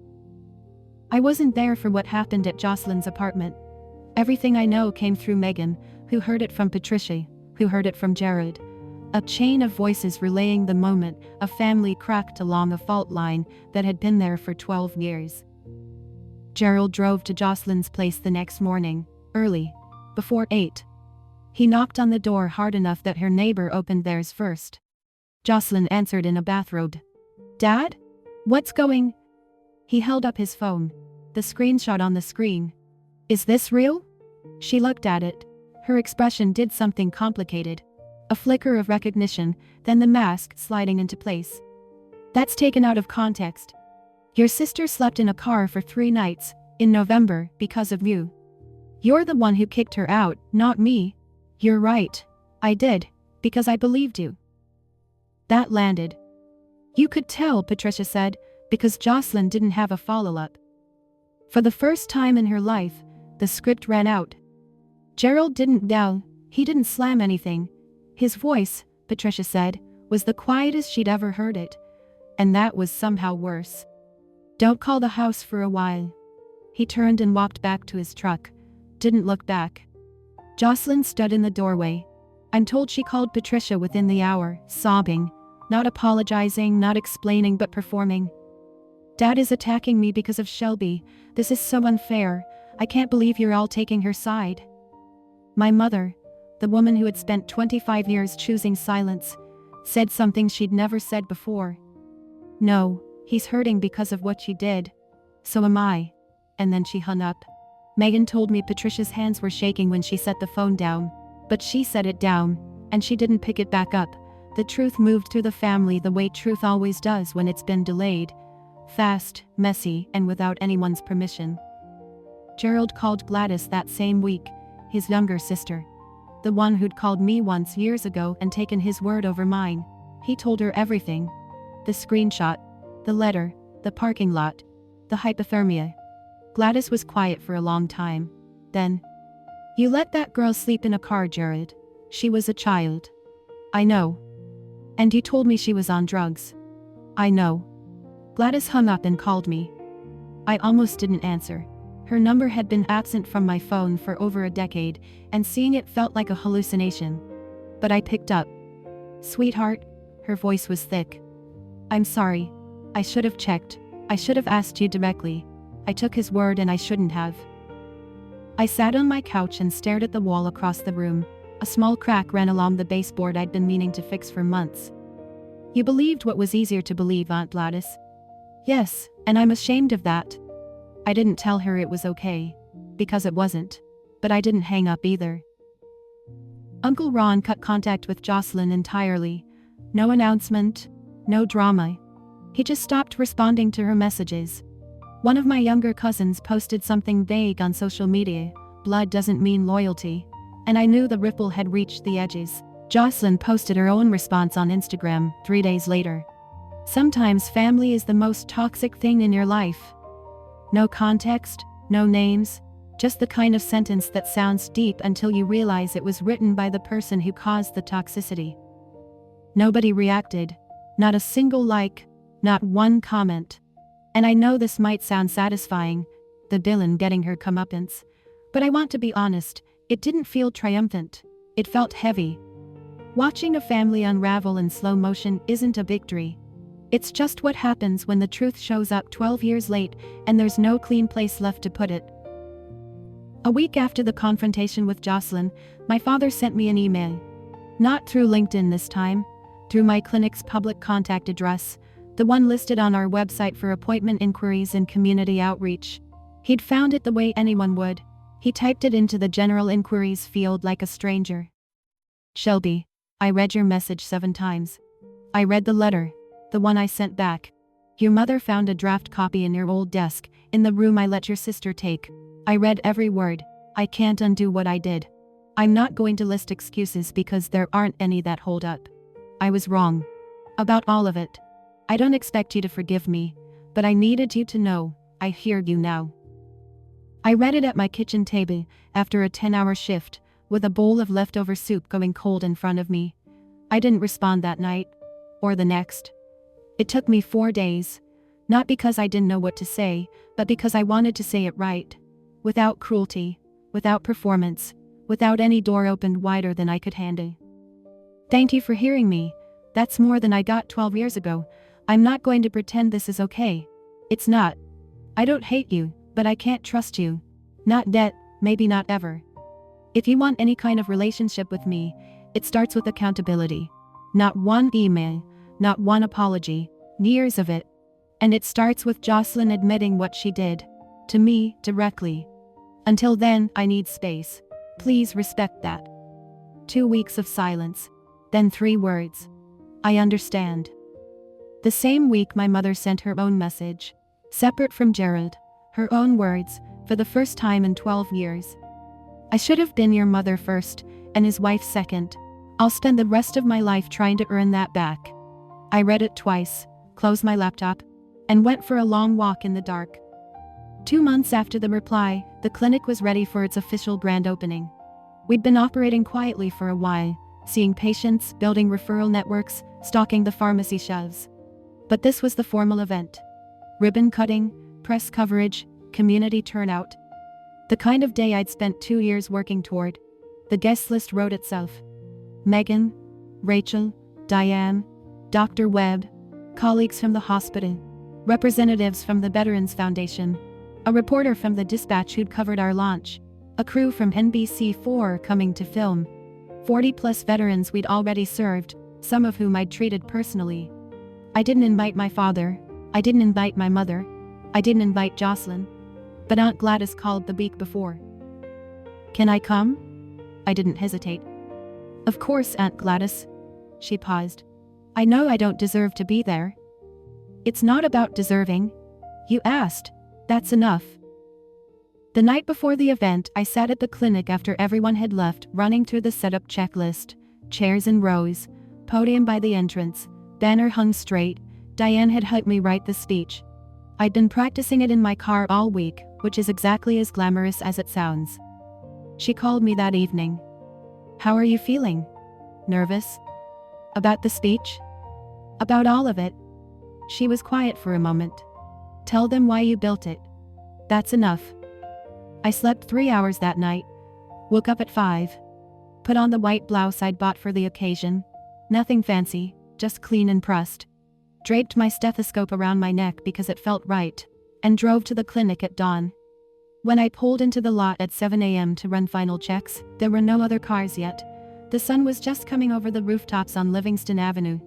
I wasn't there for what happened at Jocelyn's apartment. Everything I know came through Megan, who heard it from Patricia, who heard it from Jared. A chain of voices relaying the moment a family cracked along a fault line that had been there for 12 years. Gerald drove to Jocelyn's place the next morning, early, before 8. He knocked on the door hard enough that her neighbor opened theirs first. Jocelyn answered in a bathrobe. Dad? What's going? He held up his phone. The screenshot on the screen. Is this real? She looked at it. Her expression did something complicated. A flicker of recognition, then the mask sliding into place. That's taken out of context. Your sister slept in a car for 3 nights, in November, because of you. You're the one who kicked her out, not me. You're right. I did, because I believed you. That landed. You could tell, Patricia said, because Jocelyn didn't have a follow-up. For the first time in her life, the script ran out. Gerald didn't yell, he didn't slam anything. His voice, Patricia said, was the quietest she'd ever heard it. And that was somehow worse. Don't call the house for a while. He turned and walked back to his truck. Didn't look back. Jocelyn stood in the doorway. I'm told she called Patricia within the hour, sobbing, not apologizing, not explaining but performing. Dad is attacking me because of Shelby. This is so unfair. I can't believe you're all taking her side. My mother, the woman who had spent 25 years choosing silence, said something she'd never said before. No, He's hurting because of what you did. So am I. And then she hung up. Megan told me Patricia's hands were shaking when she set the phone down. But she set it down, and she didn't pick it back up. The truth moved through the family the way truth always does when it's been delayed. Fast, messy, and without anyone's permission. Gerald called Gladys that same week, his younger sister. The one who'd called me once years ago and taken his word over mine. He told her everything. The screenshot, the letter, the parking lot, the hypothermia. Gladys was quiet for a long time. Then, "You let that girl sleep in a car, Jared. She was a child." "I know." "And you told me she was on drugs." "I know." Gladys hung up and called me. I almost didn't answer. Her number had been absent from my phone for over a decade, and seeing it felt like a hallucination. But I picked up. "Sweetheart," her voice was thick. "I'm sorry. I should have checked. I should have asked you directly. I took his word and I shouldn't have." I sat on my couch and stared at the wall across the room. A small crack ran along the baseboard I'd been meaning to fix for months. "You believed what was easier to believe, Aunt Gladys." "Yes, and I'm ashamed of that." I didn't tell her it was okay. Because it wasn't. But I didn't hang up either. Uncle Ron cut contact with Jocelyn entirely. No announcement. No drama. He just stopped responding to her messages. One of my younger cousins posted something vague on social media. "Blood doesn't mean loyalty." And I knew the ripple had reached the edges. Jocelyn posted her own response on Instagram 3 days later. "Sometimes family is the most toxic thing in your life." No context, no names, just the kind of sentence that sounds deep until you realize it was written by the person who caused the toxicity. Nobody reacted. Not a single like, not one comment. And I know this might sound satisfying, the villain getting her comeuppance, but I want to be honest, it didn't feel triumphant. It felt heavy. Watching a family unravel in slow motion isn't a victory. It's just what happens when the truth shows up 12 years late and there's no clean place left to put it. A week after the confrontation with Jocelyn, my father sent me an email. Not through LinkedIn this time, through my clinic's public contact address, the one listed on our website for appointment inquiries and community outreach. He'd found it the way anyone would. He typed it into the general inquiries field like a stranger. "Shelby, I read your message 7 times. I read the letter. The one I sent back. Your mother found a draft copy in your old desk, in the room I let your sister take. I read every word. I can't undo what I did. I'm not going to list excuses because there aren't any that hold up. I was wrong. About all of it. I don't expect you to forgive me, but I needed you to know, I hear you now." I read it at my kitchen table, after a 10-hour shift, with a bowl of leftover soup going cold in front of me. I didn't respond that night. Or the next. It took me 4 days. Not because I didn't know what to say, but because I wanted to say it right. Without cruelty. Without performance. Without any door opened wider than I could handle. "Thank you for hearing me. That's more than I got 12 years ago. I'm not going to pretend this is okay. It's not. I don't hate you, but I can't trust you. Not yet, maybe not ever. If you want any kind of relationship with me, it starts with accountability. Not one email. Not one apology, years of it. And it starts with Jocelyn admitting what she did. To me, directly. Until then, I need space. Please respect that." 2 weeks of silence. Then 3 words. "I understand." The same week my mother sent her own message. Separate from Gerald. Her own words, for the first time in 12 years. "I should have been your mother first, and his wife second. I'll spend the rest of my life trying to earn that back." I read it twice, closed my laptop, and went for a long walk in the dark. 2 months after the reply, the clinic was ready for its official grand opening. We'd been operating quietly for a while, seeing patients, building referral networks, stocking the pharmacy shelves. But this was the formal event. Ribbon cutting, press coverage, community turnout. The kind of day I'd spent 2 years working toward. The guest list wrote itself. Megan, Rachel, Diane, Dr. Webb, colleagues from the hospital, representatives from the Veterans Foundation, a reporter from the Dispatch who'd covered our launch, a crew from NBC4 coming to film, 40-plus veterans we'd already served, some of whom I'd treated personally. I didn't invite my father, I didn't invite my mother. I didn't invite Jocelyn. But Aunt Gladys called the week before. Can I come? I didn't hesitate. Of course, Aunt Gladys. She paused. I know I don't deserve to be there. It's not about deserving. You asked. That's enough. The night before the event, I sat at the clinic after everyone had left, running through the setup checklist. Chairs in rows, podium by the entrance, banner hung straight. Diane had helped me write the speech. I'd been practicing it in my car all week, which is exactly as glamorous as it sounds. She called me that evening. How are you feeling? Nervous? About the speech? About all of it. She was quiet for a moment. Tell them why you built it. That's enough. I slept 3 hours that night. Woke up at 5. Put on the white blouse I'd bought for the occasion. Nothing fancy, just clean and pressed. Draped my stethoscope around my neck because it felt right, and drove to the clinic at dawn. When I pulled into the lot at 7 a.m. to run final checks, there were no other cars yet. The sun was just coming over the rooftops on Livingston Avenue.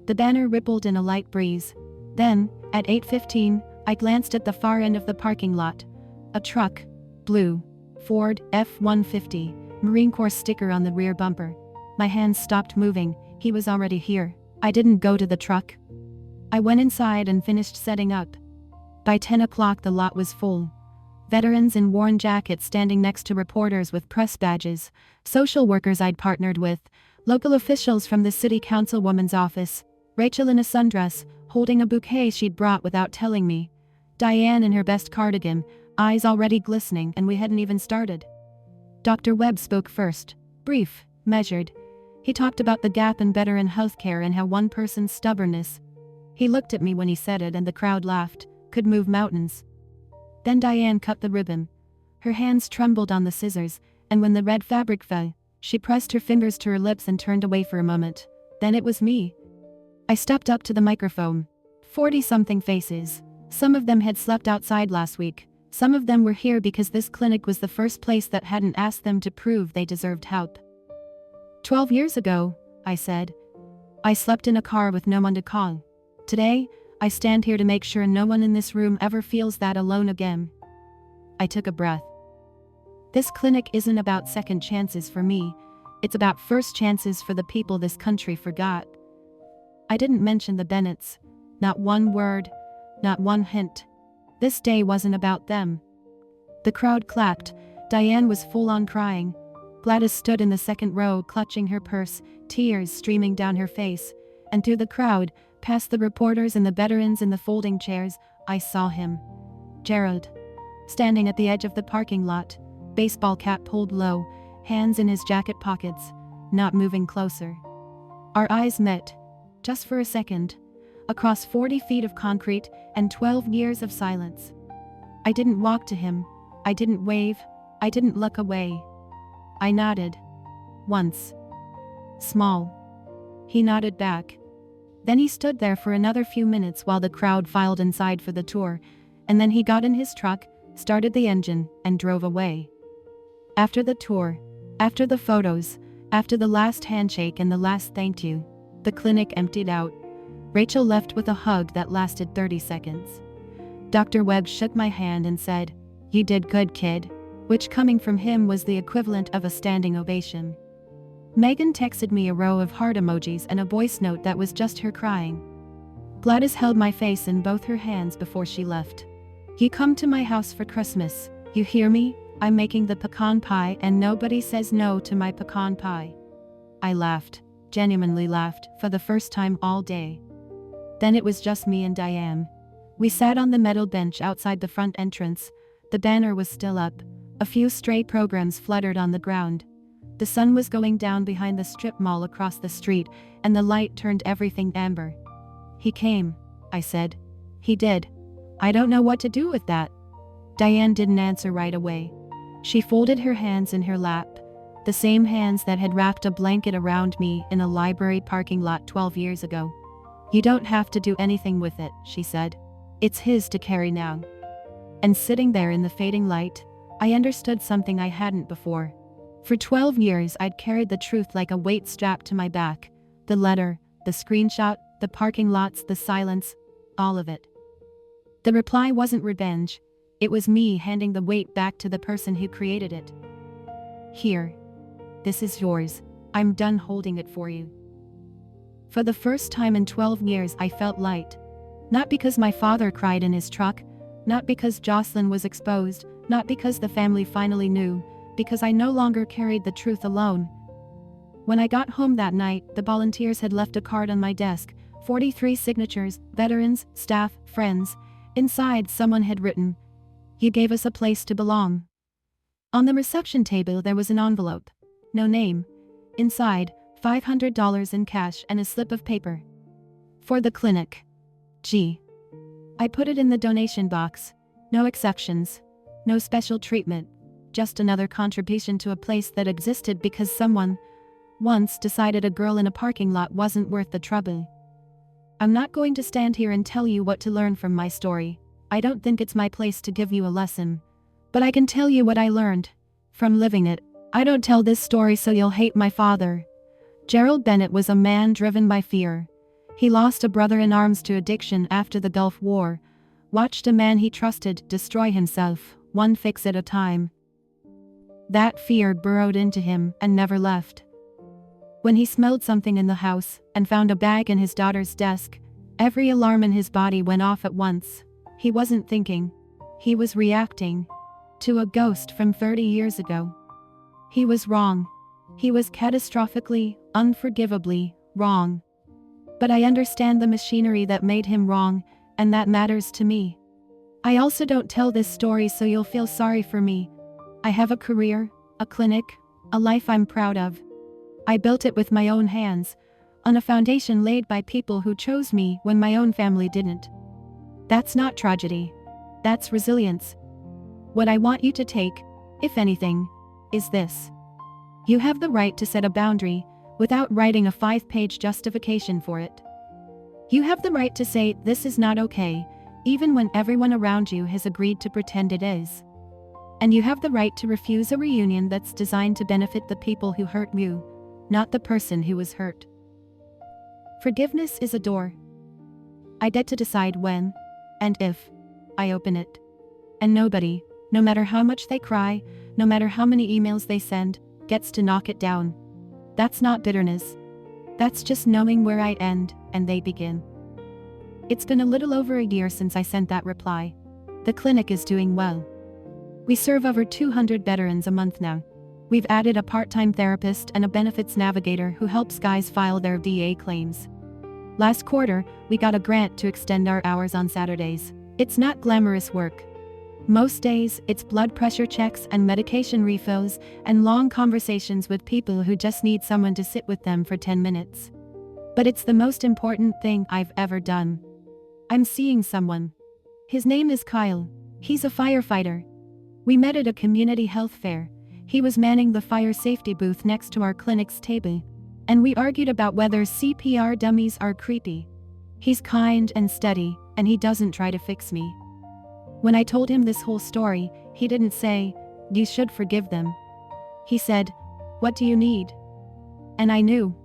The banner rippled in a light breeze. Then, at 8:15, I glanced at the far end of the parking lot. A truck, blue, Ford F-150, Marine Corps sticker on the rear bumper. My hands stopped moving. He was already here. I didn't go to the truck. I went inside and finished setting up. By 10 o'clock the lot was full. Veterans in worn jackets standing next to reporters with press badges, social workers I'd partnered with, local officials from the city councilwoman's office, Rachel in a sundress, holding a bouquet she'd brought without telling me, Diane in her best cardigan, eyes already glistening, and we hadn't even started. Dr. Webb spoke first, brief, measured. He talked about the gap in veteran healthcare and how one person's stubbornness, he looked at me when he said it and the crowd laughed, could move mountains. Then Diane cut the ribbon. Her hands trembled on the scissors, and when the red fabric fell, she pressed her fingers to her lips and turned away for a moment. Then it was me. I stepped up to the microphone. 40-something faces. Some of them had slept outside last week. Some of them were here because this clinic was the first place that hadn't asked them to prove they deserved help. 12 years ago, I said, I slept in a car with no one to call. Today, I stand here to make sure no one in this room ever feels that alone again. I took a breath. This clinic isn't about second chances for me. It's about first chances for the people this country forgot. I didn't mention the Bennetts. Not one word, not one hint. This day wasn't about them. The crowd clapped. Diane was full on crying. Gladys stood in the second row clutching her purse, tears streaming down her face. And through the crowd, past the reporters and the veterans in the folding chairs, I saw him. Gerald. Standing at the edge of the parking lot, baseball cap pulled low, hands in his jacket pockets, not moving closer. Our eyes met, just for a second, across 40 feet of concrete and 12 years of silence. I didn't walk to him, I didn't wave, I didn't look away. I nodded. Once. Small. He nodded back. Then he stood there for another few minutes while the crowd filed inside for the tour, and then he got in his truck, started the engine, and drove away. After the tour, after the photos, after the last handshake and the last thank you, the clinic emptied out. Rachel left with a hug that lasted 30 seconds. Dr. Webb shook my hand and said, "You did good, kid," which coming from him was the equivalent of a standing ovation. Megan texted me a row of heart emojis and a voice note that was just her crying. Gladys held my face in both her hands before she left. "You come to my house for Christmas, you hear me? I'm making the pecan pie and nobody says no to my pecan pie." I laughed, genuinely laughed, for the first time all day. Then it was just me and Diane. We sat on the metal bench outside the front entrance. The banner was still up. A few stray programs fluttered on the ground. The sun was going down behind the strip mall across the street, and the light turned everything amber. "He came," I said. "He did. I don't know what to do with that." Diane didn't answer right away. She folded her hands in her lap, the same hands that had wrapped a blanket around me in a library parking lot 12 years ago. "You don't have to do anything with it," she said. "It's his to carry now." And sitting there in the fading light, I understood something I hadn't before. For 12 years I'd carried the truth like a weight strapped to my back. The letter, the screenshot, the parking lots, the silence, all of it. The reply wasn't revenge. It was me handing the weight back to the person who created it. Here. This is yours. I'm done holding it for you. For the first time in 12 years I felt light. Not because my father cried in his truck, not because Jocelyn was exposed, not because the family finally knew, because I no longer carried the truth alone. When I got home that night, the volunteers had left a card on my desk, 43 signatures, veterans, staff, friends. Inside, someone had written, "You gave us a place to belong." On the reception table there was an envelope. No name. Inside, $500 in cash and a slip of paper. For the clinic. Gee. I put it in the donation box. No exceptions. No special treatment. Just another contribution to a place that existed because someone once decided a girl in a parking lot wasn't worth the trouble. I'm not going to stand here and tell you what to learn from my story. I don't think it's my place to give you a lesson. But I can tell you what I learned from living it. I don't tell this story so you'll hate my father. Gerald Bennett was a man driven by fear. He lost a brother in arms to addiction after the Gulf War, watched a man he trusted destroy himself, one fix at a time. That fear burrowed into him and never left. When he smelled something in the house and found a bag in his daughter's desk, every alarm in his body went off at once. He wasn't thinking. He was reacting to a ghost from 30 years ago. He was wrong. He was catastrophically, unforgivably wrong. But I understand the machinery that made him wrong, and that matters to me. I also don't tell this story so you'll feel sorry for me. I have a career, a clinic, a life I'm proud of. I built it with my own hands, on a foundation laid by people who chose me when my own family didn't. That's not tragedy. That's resilience. What I want you to take, if anything, is this. You have the right to set a boundary without writing a 5-page justification for it. You have the right to say this is not okay, even when everyone around you has agreed to pretend it is. And you have the right to refuse a reunion that's designed to benefit the people who hurt you, not the person who was hurt. Forgiveness is a door. I get to decide when, and if, I open it. And nobody, no matter how much they cry, no matter how many emails they send, gets to knock it down. That's not bitterness. That's just knowing where I end and they begin. It's been a little over a year since I sent that reply. The clinic is doing well. We serve over 200 veterans a month now. We've added a part-time therapist and a benefits navigator who helps guys file their VA claims. Last quarter, we got a grant to extend our hours on Saturdays. It's not glamorous work. Most days, it's blood pressure checks and medication refills and long conversations with people who just need someone to sit with them for 10 minutes. But it's the most important thing I've ever done. I'm seeing someone. His name is Kyle. He's a firefighter. We met at a community health fair. He was manning the fire safety booth next to our clinic's table, and we argued about whether CPR dummies are creepy. He's kind and steady, and he doesn't try to fix me. When I told him this whole story, he didn't say, "You should forgive them." He said, "What do you need?" And I knew.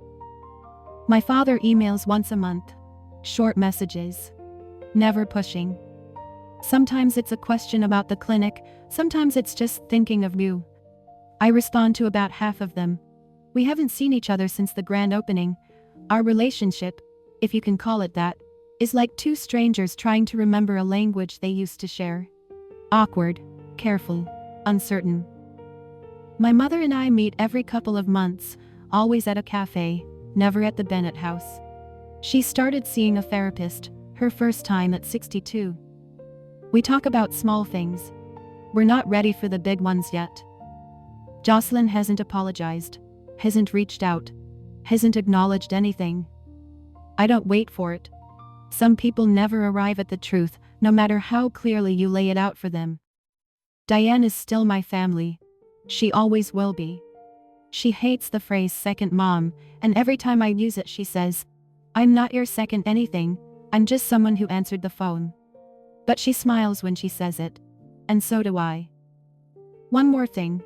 My father emails once a month. Short messages. Never pushing. Sometimes it's a question about the clinic, sometimes it's just thinking of you. I respond to about half of them. We haven't seen each other since the grand opening. Our relationship, if you can call it that, is like two strangers trying to remember a language they used to share. Awkward, careful, uncertain. My mother and I meet every couple of months, always at a cafe, never at the Bennett house. She started seeing a therapist, her first time at 62. We talk about small things. We're not ready for the big ones yet. Jocelyn hasn't apologized, hasn't reached out, hasn't acknowledged anything. I don't wait for it. Some people never arrive at the truth, no matter how clearly you lay it out for them. Diane is still my family. She always will be. She hates the phrase second mom, and every time I use it she says, "I'm not your second anything, I'm just someone who answered the phone." But she smiles when she says it. And so do I. One more thing.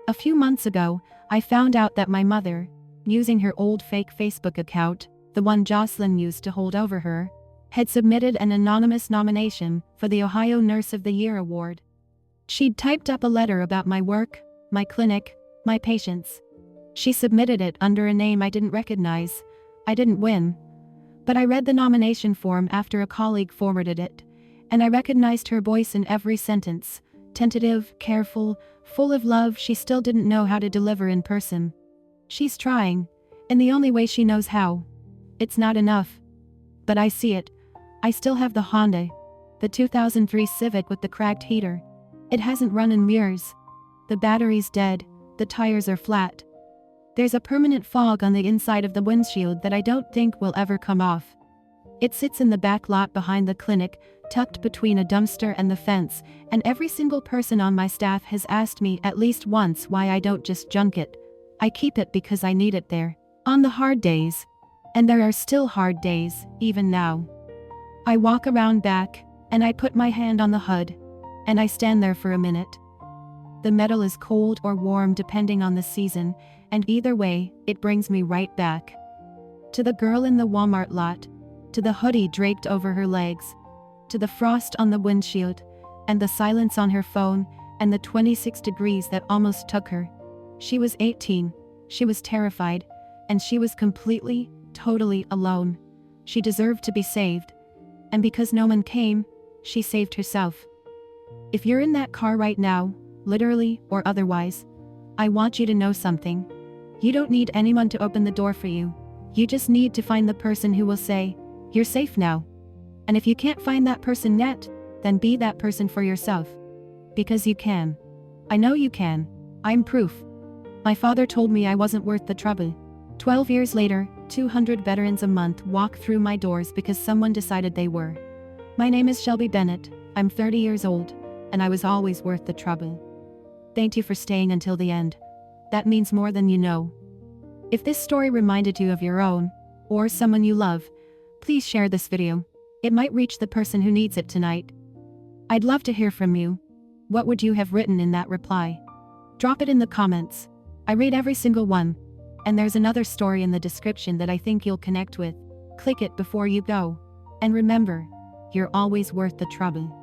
A few months ago, I found out that my mother, using her old fake Facebook account, the one Jocelyn used to hold over her, had submitted an anonymous nomination for the Ohio Nurse of the Year award. She'd typed up a letter about my work, my clinic, my patients. She submitted it under a name I didn't recognize. I didn't win. But I read the nomination form after a colleague forwarded it, and I recognized her voice in every sentence. Tentative, careful, full of love she still didn't know how to deliver in person. She's trying, in the only way she knows how. It's not enough. But I see it. I still have the Honda. The 2003 Civic with the cracked heater. It hasn't run in years. The battery's dead, the tires are flat. There's a permanent fog on the inside of the windshield that I don't think will ever come off. It sits in the back lot behind the clinic, tucked between a dumpster and the fence, and every single person on my staff has asked me at least once why I don't just junk it. I keep it because I need it there. On the hard days. And there are still hard days, even now. I walk around back, and I put my hand on the hood, and I stand there for a minute. The metal is cold or warm depending on the season, and either way, it brings me right back. To the girl in the Walmart lot, to the hoodie draped over her legs, to the frost on the windshield, and the silence on her phone, and the 26 degrees that almost took her. She was 18, she was terrified, and she was completely, totally alone. She deserved to be saved. And because no one came, she saved herself. If you're in that car right now, literally or otherwise, I want you to know something. You don't need anyone to open the door for you. You just need to find the person who will say, "You're safe now." And if you can't find that person yet, then be that person for yourself. Because you can. I know you can. I'm proof. My father told me I wasn't worth the trouble. 12 years later, 200 veterans a month walk through my doors because someone decided they were. My name is Shelby Bennett, I'm 30 years old, and I was always worth the trouble. Thank you for staying until the end. That means more than you know. If this story reminded you of your own, or someone you love, please share this video. It might reach the person who needs it tonight. I'd love to hear from you. What would you have written in that reply? Drop it in the comments. I read every single one. And there's another story in the description that I think you'll connect with. Click it before you go. And remember, you're always worth the trouble.